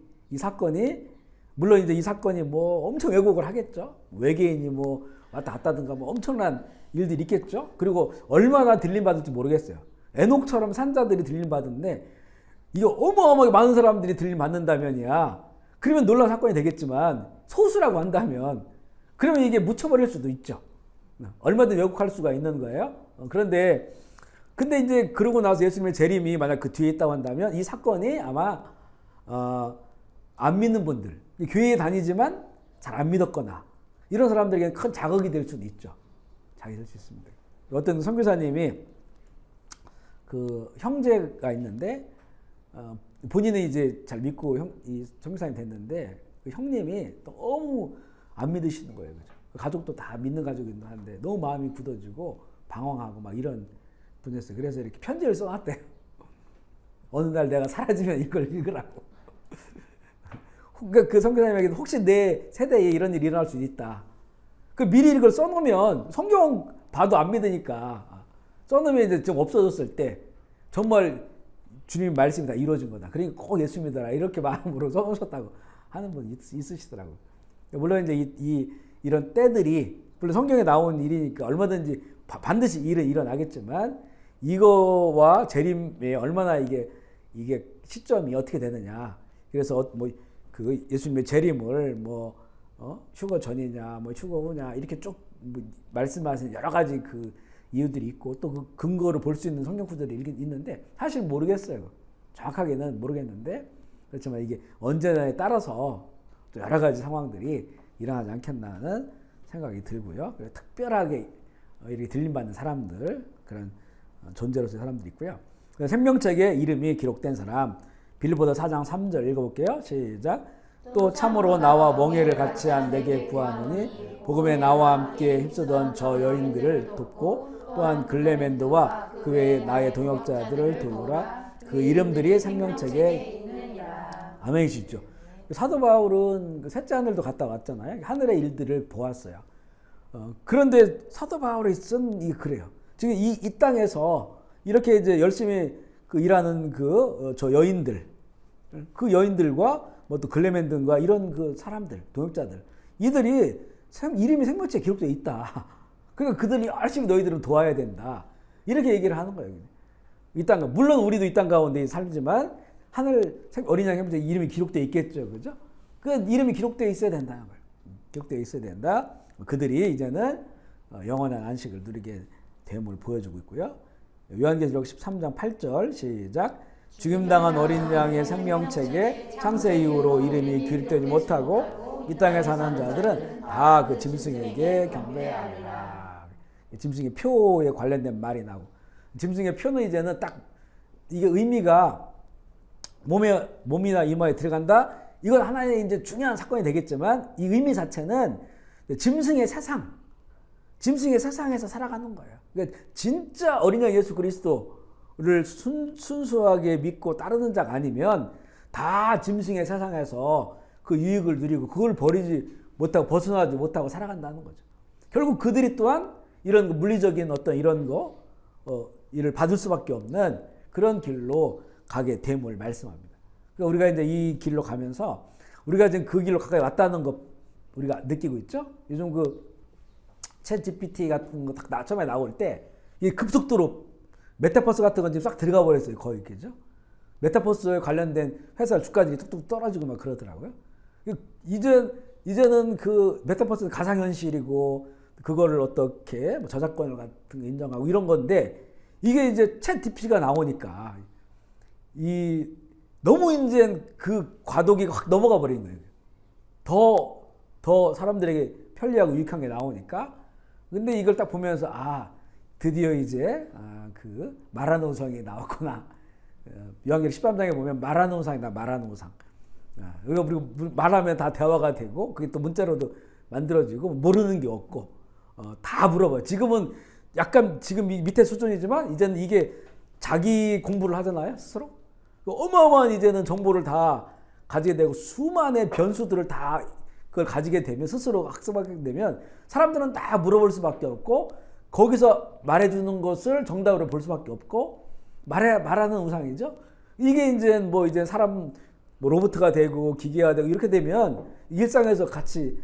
물론 이제 이 사건이 뭐 엄청 왜곡을 하겠죠. 외계인이 뭐 왔다 갔다든가 뭐 엄청난 일들이 있겠죠. 그리고 얼마나 들림 받을지 모르겠어요. 에녹처럼 산자들이 들림 받은데 이거 어마어마하게 많은 사람들이 들림 받는다면이야. 그러면 놀라운 사건이 되겠지만 소수라고 한다면 그러면 이게 묻혀버릴 수도 있죠. 얼마든지 왜곡할 수가 있는 거예요. 근데 이제 그러고 나서 예수님의 재림이 만약 그 뒤에 있다고 한다면 이 사건이 아마 안 믿는 분들, 교회에 다니지만 잘 안 믿었거나 이런 사람들에게 큰 자극이 될 수도 있죠. 자극이 될 수 있습니다. 어떤 선교사님이 그 형제가 있는데 본인은 이제 잘 믿고 이 선교사님이 됐는데 그 형님이 너무 안 믿으시는 거예요. 그죠? 가족도 다 믿는 가족이긴 한데 너무 마음이 굳어지고 방황하고 막 이런 분이었어요. 그래서 이렇게 편지를 써놨대요. 어느 날 내가 사라지면 이걸 읽으라고. 그 선교사님에게도 혹시 내 세대에 이런 일이 일어날 수 있다. 그 미리 이걸 써놓으면 성경 봐도 안 믿으니까 써놓으면 이제 좀 없어졌을 때 정말 주님 말씀이 다 이루어진 거다. 그러니까 꼭 예수 믿어라. 이렇게 마음으로 써놓으셨다고 하는 분 있으시더라고요. 물론 이제 이런 때들이 물론 성경에 나온 일이니까 얼마든지 반드시 일은 일어나겠지만 이거와 재림에 얼마나 이게 시점이 어떻게 되느냐. 그래서 뭐 그 예수님의 재림을 뭐 휴거 전이냐, 뭐 휴거 후냐 이렇게 쭉 뭐 말씀하시는 여러 가지 그 이유들이 있고 또 그 근거를 볼 수 있는 성경 구절이 있는데 사실 모르겠어요. 정확하게는 모르겠는데 그렇지만 이게 언제냐에 따라서 또 여러 가지 상황들이 일어나지 않겠나 하는 생각이 들고요. 특별하게 이렇게 들림받는 사람들 그런 존재로서의 사람들이 있고요. 생명책에 이름이 기록된 사람 빌립보서 4장 3절 읽어볼게요. 시작. 또 참으로 나와 멍에를 같이 한 내게 구하노니 복음에 나와 함께 힘쓰던 저 여인들을 돕고 또한 글레멘드와 그 외에 나의 동역자들을 도우라. 그 이름들이 생명책에 아멘이시죠. 사도 바울은 그 셋째 하늘도 갔다 왔잖아요. 하늘의 일들을 보았어요. 그런데 사도 바울이 쓴 그래요. 지금 이 땅에서 이렇게 이제 열심히 일하는 저 여인들 그 여인들과 뭐 또 글레멘든과 이런 그 사람들, 동역자들, 이들이 이름이 생명책에 기록되어 있다. 그러니까 그들이 열심히 너희들은 도와야 된다. 이렇게 얘기를 하는 거예요. 이 땅, 물론 우리도 이 땅 가운데 살지만 하늘 어린 양 생명책에 이름이 기록되어 있겠죠, 그죠? 그 이름이 기록되어 있어야 된다는 거예요. 기록되어 있어야 된다. 그들이 이제는 영원한 안식을 누리게 됨을 보여주고 있고요. 요한계시록 13장 8절 시작. 죽임당한 어린 양의 생명책에 창세 이후로 이름이 기록되지 못하고 이 땅에 사는 자들은 다 그 짐승에게 경배하리라. 짐승의 표에 관련된 말이 나오고, 짐승의 표는 이제는 딱 이게 의미가 몸이나 이마에 들어간다. 이건 하나의 이제 중요한 사건이 되겠지만 이 의미 자체는 짐승의 세상, 짐승의 세상에서 살아가는 거예요. 그러니까 진짜 어린 양 예수 그리스도를 순수하게 믿고 따르는 자가 아니면 다 짐승의 세상에서 그 유익을 누리고 그걸 버리지 못하고 벗어나지 못하고 살아간다는 거죠. 결국 그들이 또한 이런 물리적인 어떤 이런 일을 받을 수밖에 없는 그런 길로 가게 됨을 말씀합니다. 그러니까 우리가 이제 이 길로 가면서 우리가 지금 그 길로 가까이 왔다는 거 우리가 느끼고 있죠. 요즘 그 챗 GPT 같은 거 딱 처음에 나올 때 이 급속도로 메타버스 같은 건 지금 싹 들어가 버렸어요. 거의 그죠. 메타버스에 관련된 회사 주가들이 뚝뚝 떨어지고 막 그러더라고요. 이제는 그 메타버스는 가상현실이고 그거를 어떻게 뭐 저작권을 같은 거 인정하고 이런 건데 이게 이제 챗 GPT가 나오니까 너무 이제 그 과도기가 확 넘어가 버린 거예요. 더 사람들에게 편리하고 유익한 게 나오니까. 근데 이걸 딱 보면서 드디어 이제 그 말하는 우상이 나왔구나. 요한계시록 13장에 보면 말하는 우상이다. 말하는 우상. 그리고 말하면 다 대화가 되고 그게 또 문자로도 만들어지고 모르는 게 없고 다 물어봐요. 지금은 약간 지금 밑에 수준이지만 이제는 이게 자기 공부를 하잖아요. 스스로. 어마어마한 이제는 정보를 다 가지게 되고 수많은 변수들을 다 그걸 가지게 되면 스스로 학습하게 되면 사람들은 다 물어볼 수밖에 없고 거기서 말해주는 것을 정답으로 볼 수밖에 없고 말하는 우상이죠. 이게 이제 사람 로봇가 되고 기계가 되고 이렇게 되면 일상에서 같이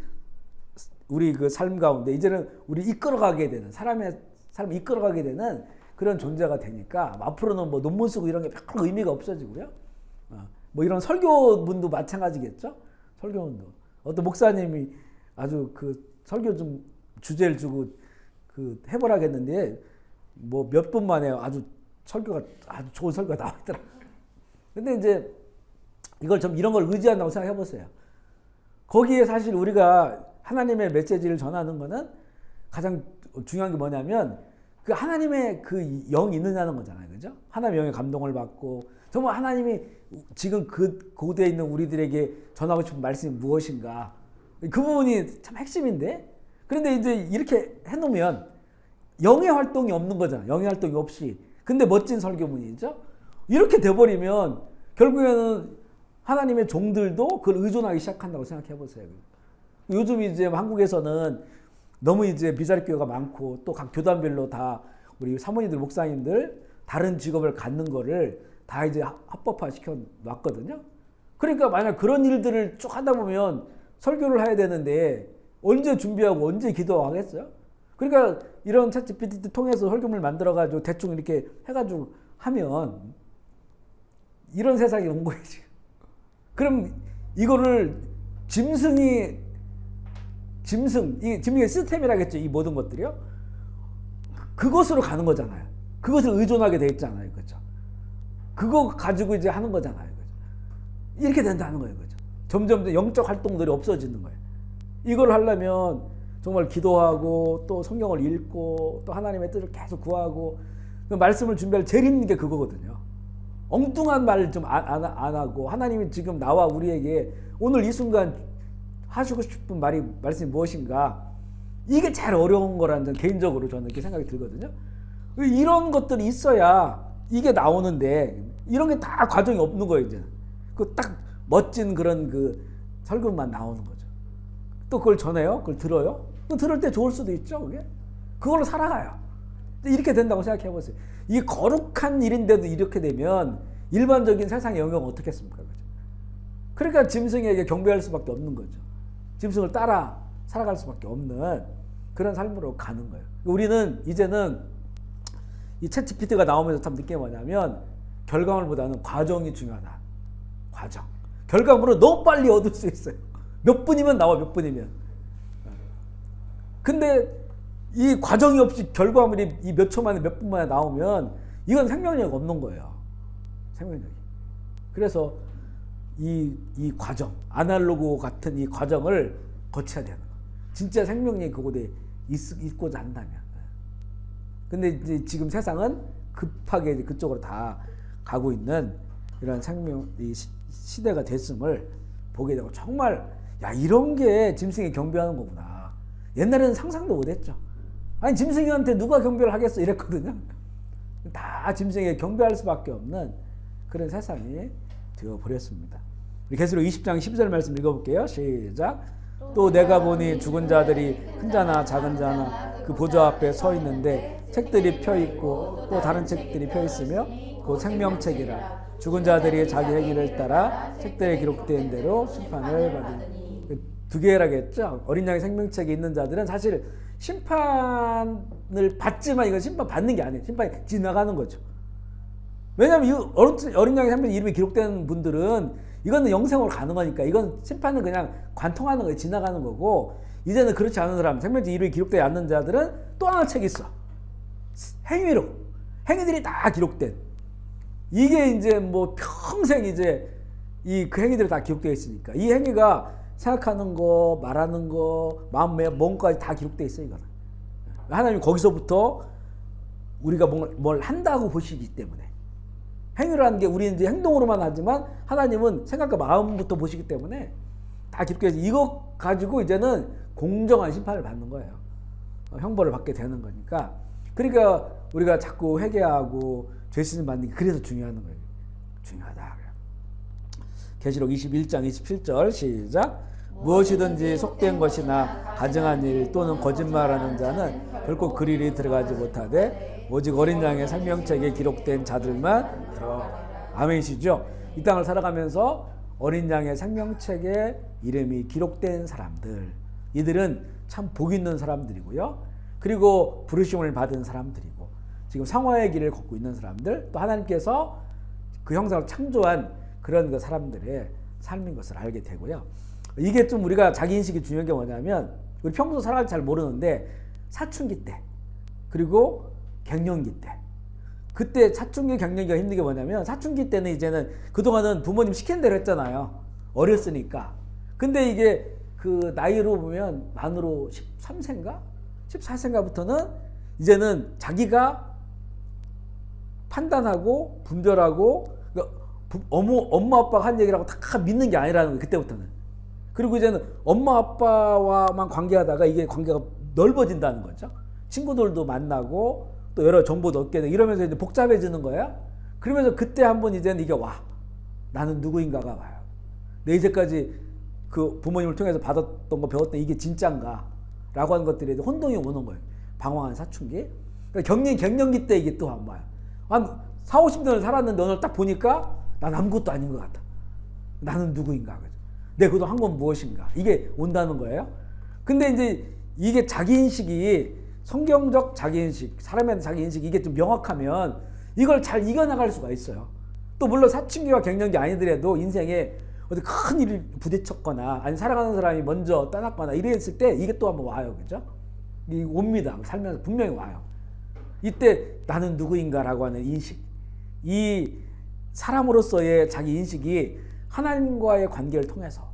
우리 그 삶 가운데 이제는 우리 이끌어가게 되는 삶 이끌어가게 되는 그런 존재가 되니까 앞으로는 뭐 논문 쓰고 이런 게 별 의미가 없어지고요. 뭐 이런 설교문도 마찬가지겠죠. 설교문도 어떤 목사님이 아주 그 설교 좀 주제를 주고 그 해보라고 했는데 뭐 몇 분 만에 아주 좋은 설교가 나왔더라고요. 근데 이제 이걸 좀 이런 걸 의지한다고 생각해 보세요. 거기에 사실 우리가 하나님의 메시지를 전하는 거는 가장 중요한 게 뭐냐면 그 하나님의 그 영이 있느냐는 거잖아요. 그죠? 하나님의 영의 감동을 받고 정말 하나님이 지금 그 고대에 있는 우리들에게 전하고 싶은 말씀이 무엇인가. 그 부분이 참 핵심인데 그런데 이제 이렇게 해놓으면 영의 활동이 없는 거잖아요. 영의 활동이 없이. 근데 멋진 설교문이죠. 이렇게 돼버리면 결국에는 하나님의 종들도 그걸 의존하기 시작한다고 생각해 보세요. 요즘 이제 한국에서는 너무 이제 미자립 교회가 많고 또 각 교단별로 다 우리 사모님들, 목사님들 다른 직업을 갖는 거를 다 이제 합법화 시켜 놨거든요. 그러니까 만약 그런 일들을 쭉 하다 보면 설교를 해야 되는데 언제 준비하고 언제 기도하겠어요? 그러니까 이런 챗 GPT 통해서 설교문을 만들어가지고 대충 이렇게 해가지고 하면 이런 세상이 온 거예요, 지금. 그럼 이거를 짐승의 시스템이라겠죠, 이 모든 것들이요? 그것으로 가는 거잖아요. 그것을 의존하게 돼 있잖아요, 그죠? 그거 가지고 이제 하는 거잖아요, 그죠? 이렇게 된다는 거예요, 그죠? 점점 영적 활동들이 없어지는 거예요. 이걸 하려면 정말 기도하고 또 성경을 읽고 또 하나님의 뜻을 계속 구하고 그 말씀을 준비할 제일 힘든 게 그거거든요. 엉뚱한 말을 좀 안 하고 하나님이 지금 나와 우리에게 오늘 이 순간 하시고 싶은 말씀이 무엇인가, 이게 제일 어려운 거라는 개인적으로 저는 이렇게 생각이 들거든요. 이런 것들이 있어야 이게 나오는데 이런 게 다 과정이 없는 거예요. 이제 그 딱 멋진 그런 그 설교만 나오는 거죠. 또 그걸 전해요, 그걸 들어요. 또 들을 때 좋을 수도 있죠, 그게. 그걸로 살아가요. 이렇게 된다고 생각해 보세요. 이게 거룩한 일인데도 이렇게 되면 일반적인 세상의 영역은 어떻게 했습니까? 그러니까 짐승에게 경배할 수밖에 없는 거죠. 짐승을 따라 살아갈 수밖에 없는 그런 삶으로 가는 거예요. 우리는 이제는 이 챗GPT가 나오면서 참 느낀 게 뭐냐면 결과물보다는 과정이 중요하다. 과정. 결과물을 너무 빨리 얻을 수 있어요. 몇 분이면 나와, 몇 분이면. 근데 이 과정이 없이 결과물이 이 몇 초 만에 몇 분 만에 나오면 이건 생명력이 없는 거예요. 생명력이. 그래서 이 과정, 아날로그 같은 이 과정을 거쳐야 되는 거예요. 진짜 생명력이 그곳에 있고자 한다면. 근데 이제 지금 세상은 급하게 이제 그쪽으로 다 가고 있는 이런 이 시대가 됐음을 보게 되고 정말 야 이런 게 짐승이 경배하는 거구나. 옛날에는 상상도 못했죠. 아니 짐승이한테 누가 경배를 하겠어 이랬거든요. 다 짐승에게 경배할 수밖에 없는 그런 세상이 되어버렸습니다. 우리 계시록 20장 12절 말씀 읽어볼게요. 시작. 또 내가 보니 죽은 자들이 큰 자나 작은 자나 그 보좌 앞에 서 있는데 책들이 펴 있고 또 다른 책들이 펴 있으며 그 생명책이라 죽은 자들이 자기 행위를 따라 책들에 기록된 대로 심판을 받으니 두 개라겠죠. 어린 양의 생명책에 있는 자들은 사실 심판을 받지만 이건 심판 받는 게 아니에요. 심판이 지나가는 거죠. 왜냐하면 이 어린 양의 생명 이름이 기록된 분들은 이거는 영생으로 가는 거니까 이건 심판은 그냥 관통하는 거예요. 지나가는 거고 이제는 그렇지 않은 사람 생명책 이름이 기록되지 않는 자들은 또 하나 책이 있어. 행위로 행위들이 다 기록된 이게 이제 뭐 평생 이제 그 행위들이 다 기록되어 있으니까 이 행위가 생각하는 거 말하는 거 마음의 뭔가까지 다 기록되어 있어요. 이거는 하나님 거기서부터 우리가 뭘 한다고 보시기 때문에 행위라는 게 우리는 이제 행동으로만 하지만 하나님은 생각과 마음부터 보시기 때문에 다 기록되어 있어요. 이거 가지고 이제는 공정한 심판을 받는 거예요. 형벌을 받게 되는 거니까. 그러니까 우리가 자꾸 회개하고 죄씻음 받는 게 그래서 중요한 거예요. 중요하다. 계시록 21장 27절 시작. 무엇이든지 속된 것이나 가증한 일 또는 거짓말하는 자는 결코 그 일이 들어가지 못하되 오직 어린 양의 생명책에 기록된 자들만 들어가라. 아멘이시죠? 이 땅을 살아가면서 어린 양의 생명책에 이름이 기록된 사람들 이들은 참 복 있는 사람들이고요. 그리고 부르심을 받은 사람들이고 지금 상화의 길을 걷고 있는 사람들 또 하나님께서 그 형상을 창조한 그런 그 사람들의 삶인 것을 알게 되고요. 이게 좀 우리가 자기인식이 중요한 게 뭐냐면 우리 평소 살아갈 때 잘 모르는데 사춘기 때 그리고 갱년기 때 그때 사춘기 갱년기가 힘든 게 뭐냐면 사춘기 때는 이제는 그동안은 부모님 시킨 대로 했잖아요. 어렸으니까. 근데 이게 그 나이로 보면 만으로 13세인가? 14세인가부터는 이제는 자기가 판단하고 분별하고 그러니까 엄마 아빠가 한 얘기라고 다 믿는 게 아니라는 거예요. 그때부터는. 그리고 이제는 엄마 아빠와만 관계하다가 이게 관계가 넓어진다는 거죠. 친구들도 만나고 또 여러 정보도 얻게 되고 이러면서 이제 복잡해지는 거야. 그러면서 그때 한번 이제는 이게 와. 나는 누구인가가 와요. 내 이제까지 그 부모님을 통해서 받았던 거 배웠던 이게 진짠가? 라고 하는 것들이 혼동이 오는 거예요. 방황한 사춘기. 그러니까 갱년기 때 이게 또 안 와요. 한 4, 50년을 살았는데 오늘 딱 보니까 난 아무것도 아닌 것 같아. 나는 누구인가? 내 그동안 한 건 무엇인가? 이게 온다는 거예요. 근데 이제 이게 자기인식이 성경적 자기인식, 사람의 자기인식 이게 좀 명확하면 이걸 잘 이겨나갈 수가 있어요. 또 물론 사춘기와 갱년기 아니더라도 인생에 어디 큰 일이 부딪혔거나 아니 사랑하는 사람이 먼저 떠났거나 이랬을 때 이게 또 한번 와요. 그죠? 이 옵니다. 살면서 분명히 와요. 이때 나는 누구인가라고 하는 인식. 이 사람으로서의 자기 인식이 하나님과의 관계를 통해서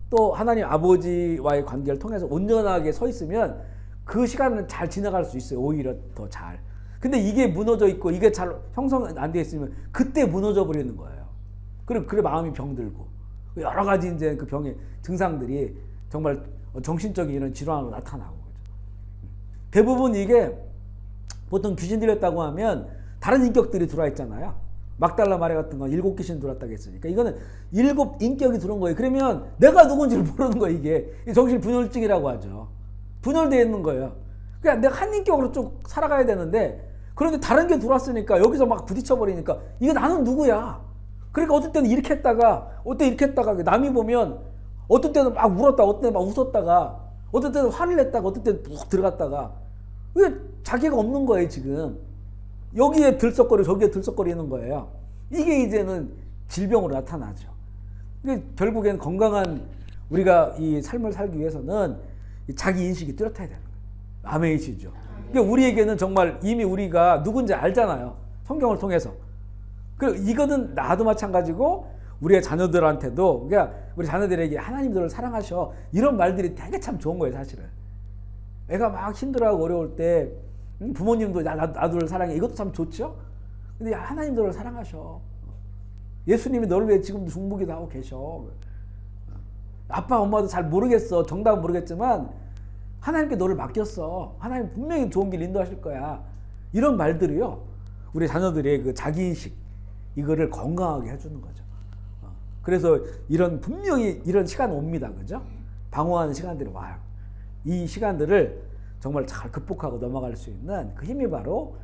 또 하나님 아버지와의 관계를 통해서 온전하게 서 있으면 그 시간은 잘 지나갈 수 있어요. 오히려 더 잘. 근데 이게 무너져 있고 이게 잘 형성 안 돼 있으면 그때 무너져 버리는 거예요. 그리고 그래 마음이 병들고 여러 가지 이제 그 병의 증상들이 정말 정신적인 이런 질환으로 나타나고 그죠. 대부분 이게 보통 귀신 들렸다고 하면 다른 인격들이 들어와 있잖아요. 막달라 마리 같은 건 7귀신 들어왔다고 했으니까 이거는 7 인격이 들어온 거예요. 그러면 내가 누군지를 모르는 거예요. 이게 정신분열증이라고 하죠. 분열되어 있는 거예요. 그냥 내가 한 인격으로 쭉 살아가야 되는데 그런데 다른 게 들어왔으니까 여기서 막 부딪혀버리니까 이게 나는 누구야? 그러니까 어떤 때는 이렇게 했다가 어떤 때 이렇게 했다가 남이 보면 어떤 때는 막 울었다가 어떤 때는 막 웃었다가 어떤 때는 화를 냈다가 어떤 때는 푹 들어갔다가 왜 자기가 없는 거예요 지금. 여기에 들썩거리고 저기에 들썩거리는 거예요. 이게 이제는 질병으로 나타나죠. 결국엔 건강한 우리가 이 삶을 살기 위해서는 자기 인식이 뚜렷해야 되는 거예요. 아멘이시죠. 그러니까 우리에게는 정말 이미 우리가 누군지 알잖아요. 성경을 통해서. 그리고 이거는 나도 마찬가지고 우리의 자녀들한테도, 그러니까 우리 자녀들에게 하나님 너를 사랑하셔, 이런 말들이 되게 참 좋은 거예요 사실은. 애가 막 힘들어하고 어려울 때 부모님도 나를 사랑해, 이것도 참 좋죠. 근데 하나님 너를 사랑하셔. 예수님이 너를 위해 지금도 중보기도 하고 계셔. 아빠 엄마도 잘 모르겠어, 정답은 모르겠지만 하나님께 너를 맡겼어. 하나님 분명히 좋은 길 인도하실 거야. 이런 말들이요, 우리 자녀들의 그 자기인식, 이거를 건강하게 해주는 거죠. 그래서 분명히 이런 시간 옵니다. 그죠? 방황하는 시간들이 와요. 이 시간들을 정말 잘 극복하고 넘어갈 수 있는 그 힘이 바로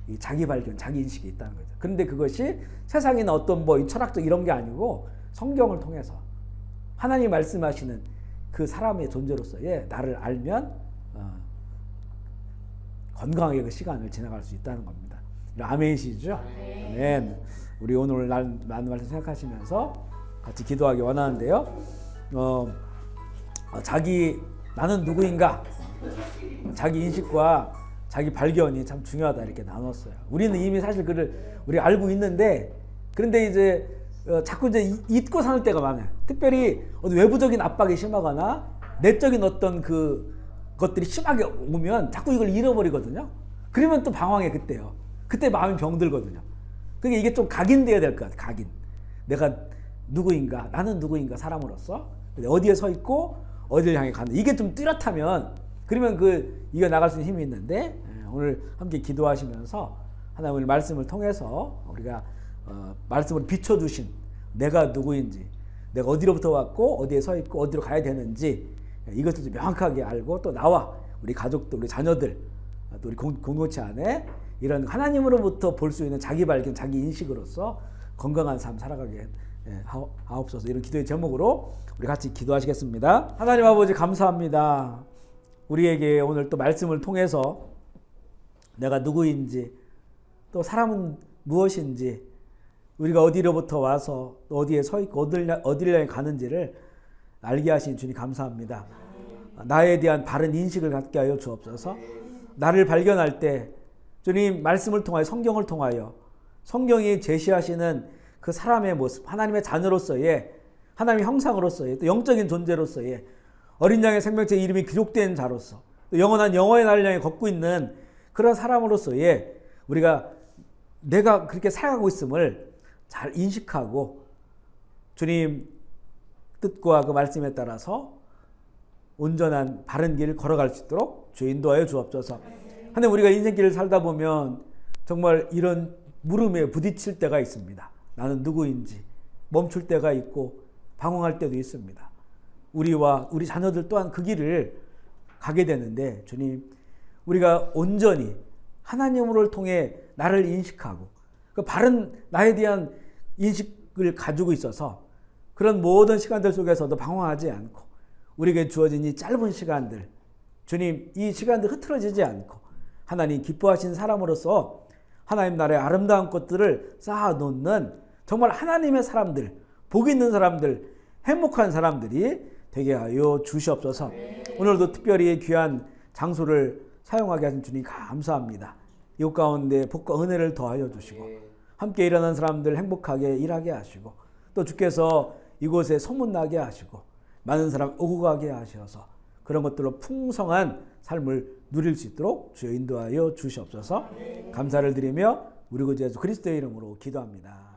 이 자기 발견, 자기 인식이 있다는 거죠. 그런데 그것이 세상이나 어떤 이 철학적 이런 게 아니고 성경을 통해서 하나님이 말씀하시는 그 사람의 존재로서의 나를 알면 건강하게 그 시간을 지나갈 수 있다는 겁니다. 아멘이시죠? 아멘. 우리 오늘 나눈 말씀 생각하시면서 같이 기도하기 원하는데요. 나는 누구인가? 자기 인식과 자기 발견이 참 중요하다 이렇게 나눴어요. 우리는 이미 사실 우리 알고 있는데, 그런데 이제 자꾸 이제 잊고 사는 때가 많아요. 특별히 어떤 외부적인 압박이 심하거나 내적인 어떤 것들이 심하게 오면 자꾸 이걸 잃어버리거든요. 그러면 또 방황해 그때요. 그때 마음이 병들거든요. 그러니까 이게 좀 각인돼야 될 것 같아요. 각인. 내가 누구인가? 나는 누구인가? 사람으로서 어디에 서 있고 어디를 향해 가는, 이게 좀 뚜렷하면 그러면 이거 나갈 수 있는 힘이 있는데, 오늘 함께 기도하시면서 하나님의 말씀을 통해서 우리가 말씀을 비춰주신 내가 누구인지, 내가 어디로부터 왔고 어디에 서 있고 어디로 가야 되는지 이것을 좀 명확하게 알고, 또 나와 우리 가족들, 우리 자녀들, 또 우리 공동체 안에 이런 하나님으로부터 볼 수 있는 자기 발견, 자기 인식으로서 건강한 삶 살아가게 하옵소서. 이런 기도의 제목으로 우리 같이 기도하시겠습니다. 하나님 아버지 감사합니다. 우리에게 오늘 또 말씀을 통해서 내가 누구인지, 또 사람은 무엇인지, 우리가 어디로부터 와서 또 어디에 서 있고 어디를 향해 가는지를 알게 하신 주님 감사합니다. 나에 대한 바른 인식을 갖게 하여 주옵소서. 나를 발견할 때 주님 말씀을 통하여, 성경을 통하여 성경이 제시하시는 그 사람의 모습, 하나님의 자녀로서의, 하나님의 형상으로서의, 또 영적인 존재로서의 어린 양의 생명체 이름이 기록된 자로서, 또 영원한 영화의 날을 향해 걷고 있는 그런 사람으로서의 내가 그렇게 살아가고 있음을 잘 인식하고 주님 뜻과 그 말씀에 따라서 온전한 바른 길을 걸어갈 수 있도록 주 인도하여 주옵소서. 하나님, 우리가 인생길을 살다 보면 정말 이런 물음에 부딪힐 때가 있습니다. 나는 누구인지 멈출 때가 있고 방황할 때도 있습니다. 우리와 우리 자녀들 또한 그 길을 가게 되는데, 주님, 우리가 온전히 하나님을 통해 나를 인식하고 그 바른 나에 대한 인식을 가지고 있어서 그런 모든 시간들 속에서도 방황하지 않고, 우리에게 주어진 이 짧은 시간들, 주님, 이 시간들 흐트러지지 않고 하나님 기뻐하신 사람으로서 하나님 나라의 아름다운 것들을 쌓아놓는 정말 하나님의 사람들, 복 있는 사람들, 행복한 사람들이 되게 하여 주시옵소서. 오늘도 특별히 귀한 장소를 사용하게 하신 주님 감사합니다. 이곳 가운데 복과 은혜를 더하여 주시고 함께 일하는 사람들 행복하게 일하게 하시고, 또 주께서 이곳에 소문나게 하시고 많은 사람 오고 가게 하셔서 그런 것들로 풍성한 삶을 누릴 수 있도록 주여 인도하여 주시옵소서. 감사를 드리며 우리 구주 예수 그리스도의 이름으로 기도합니다.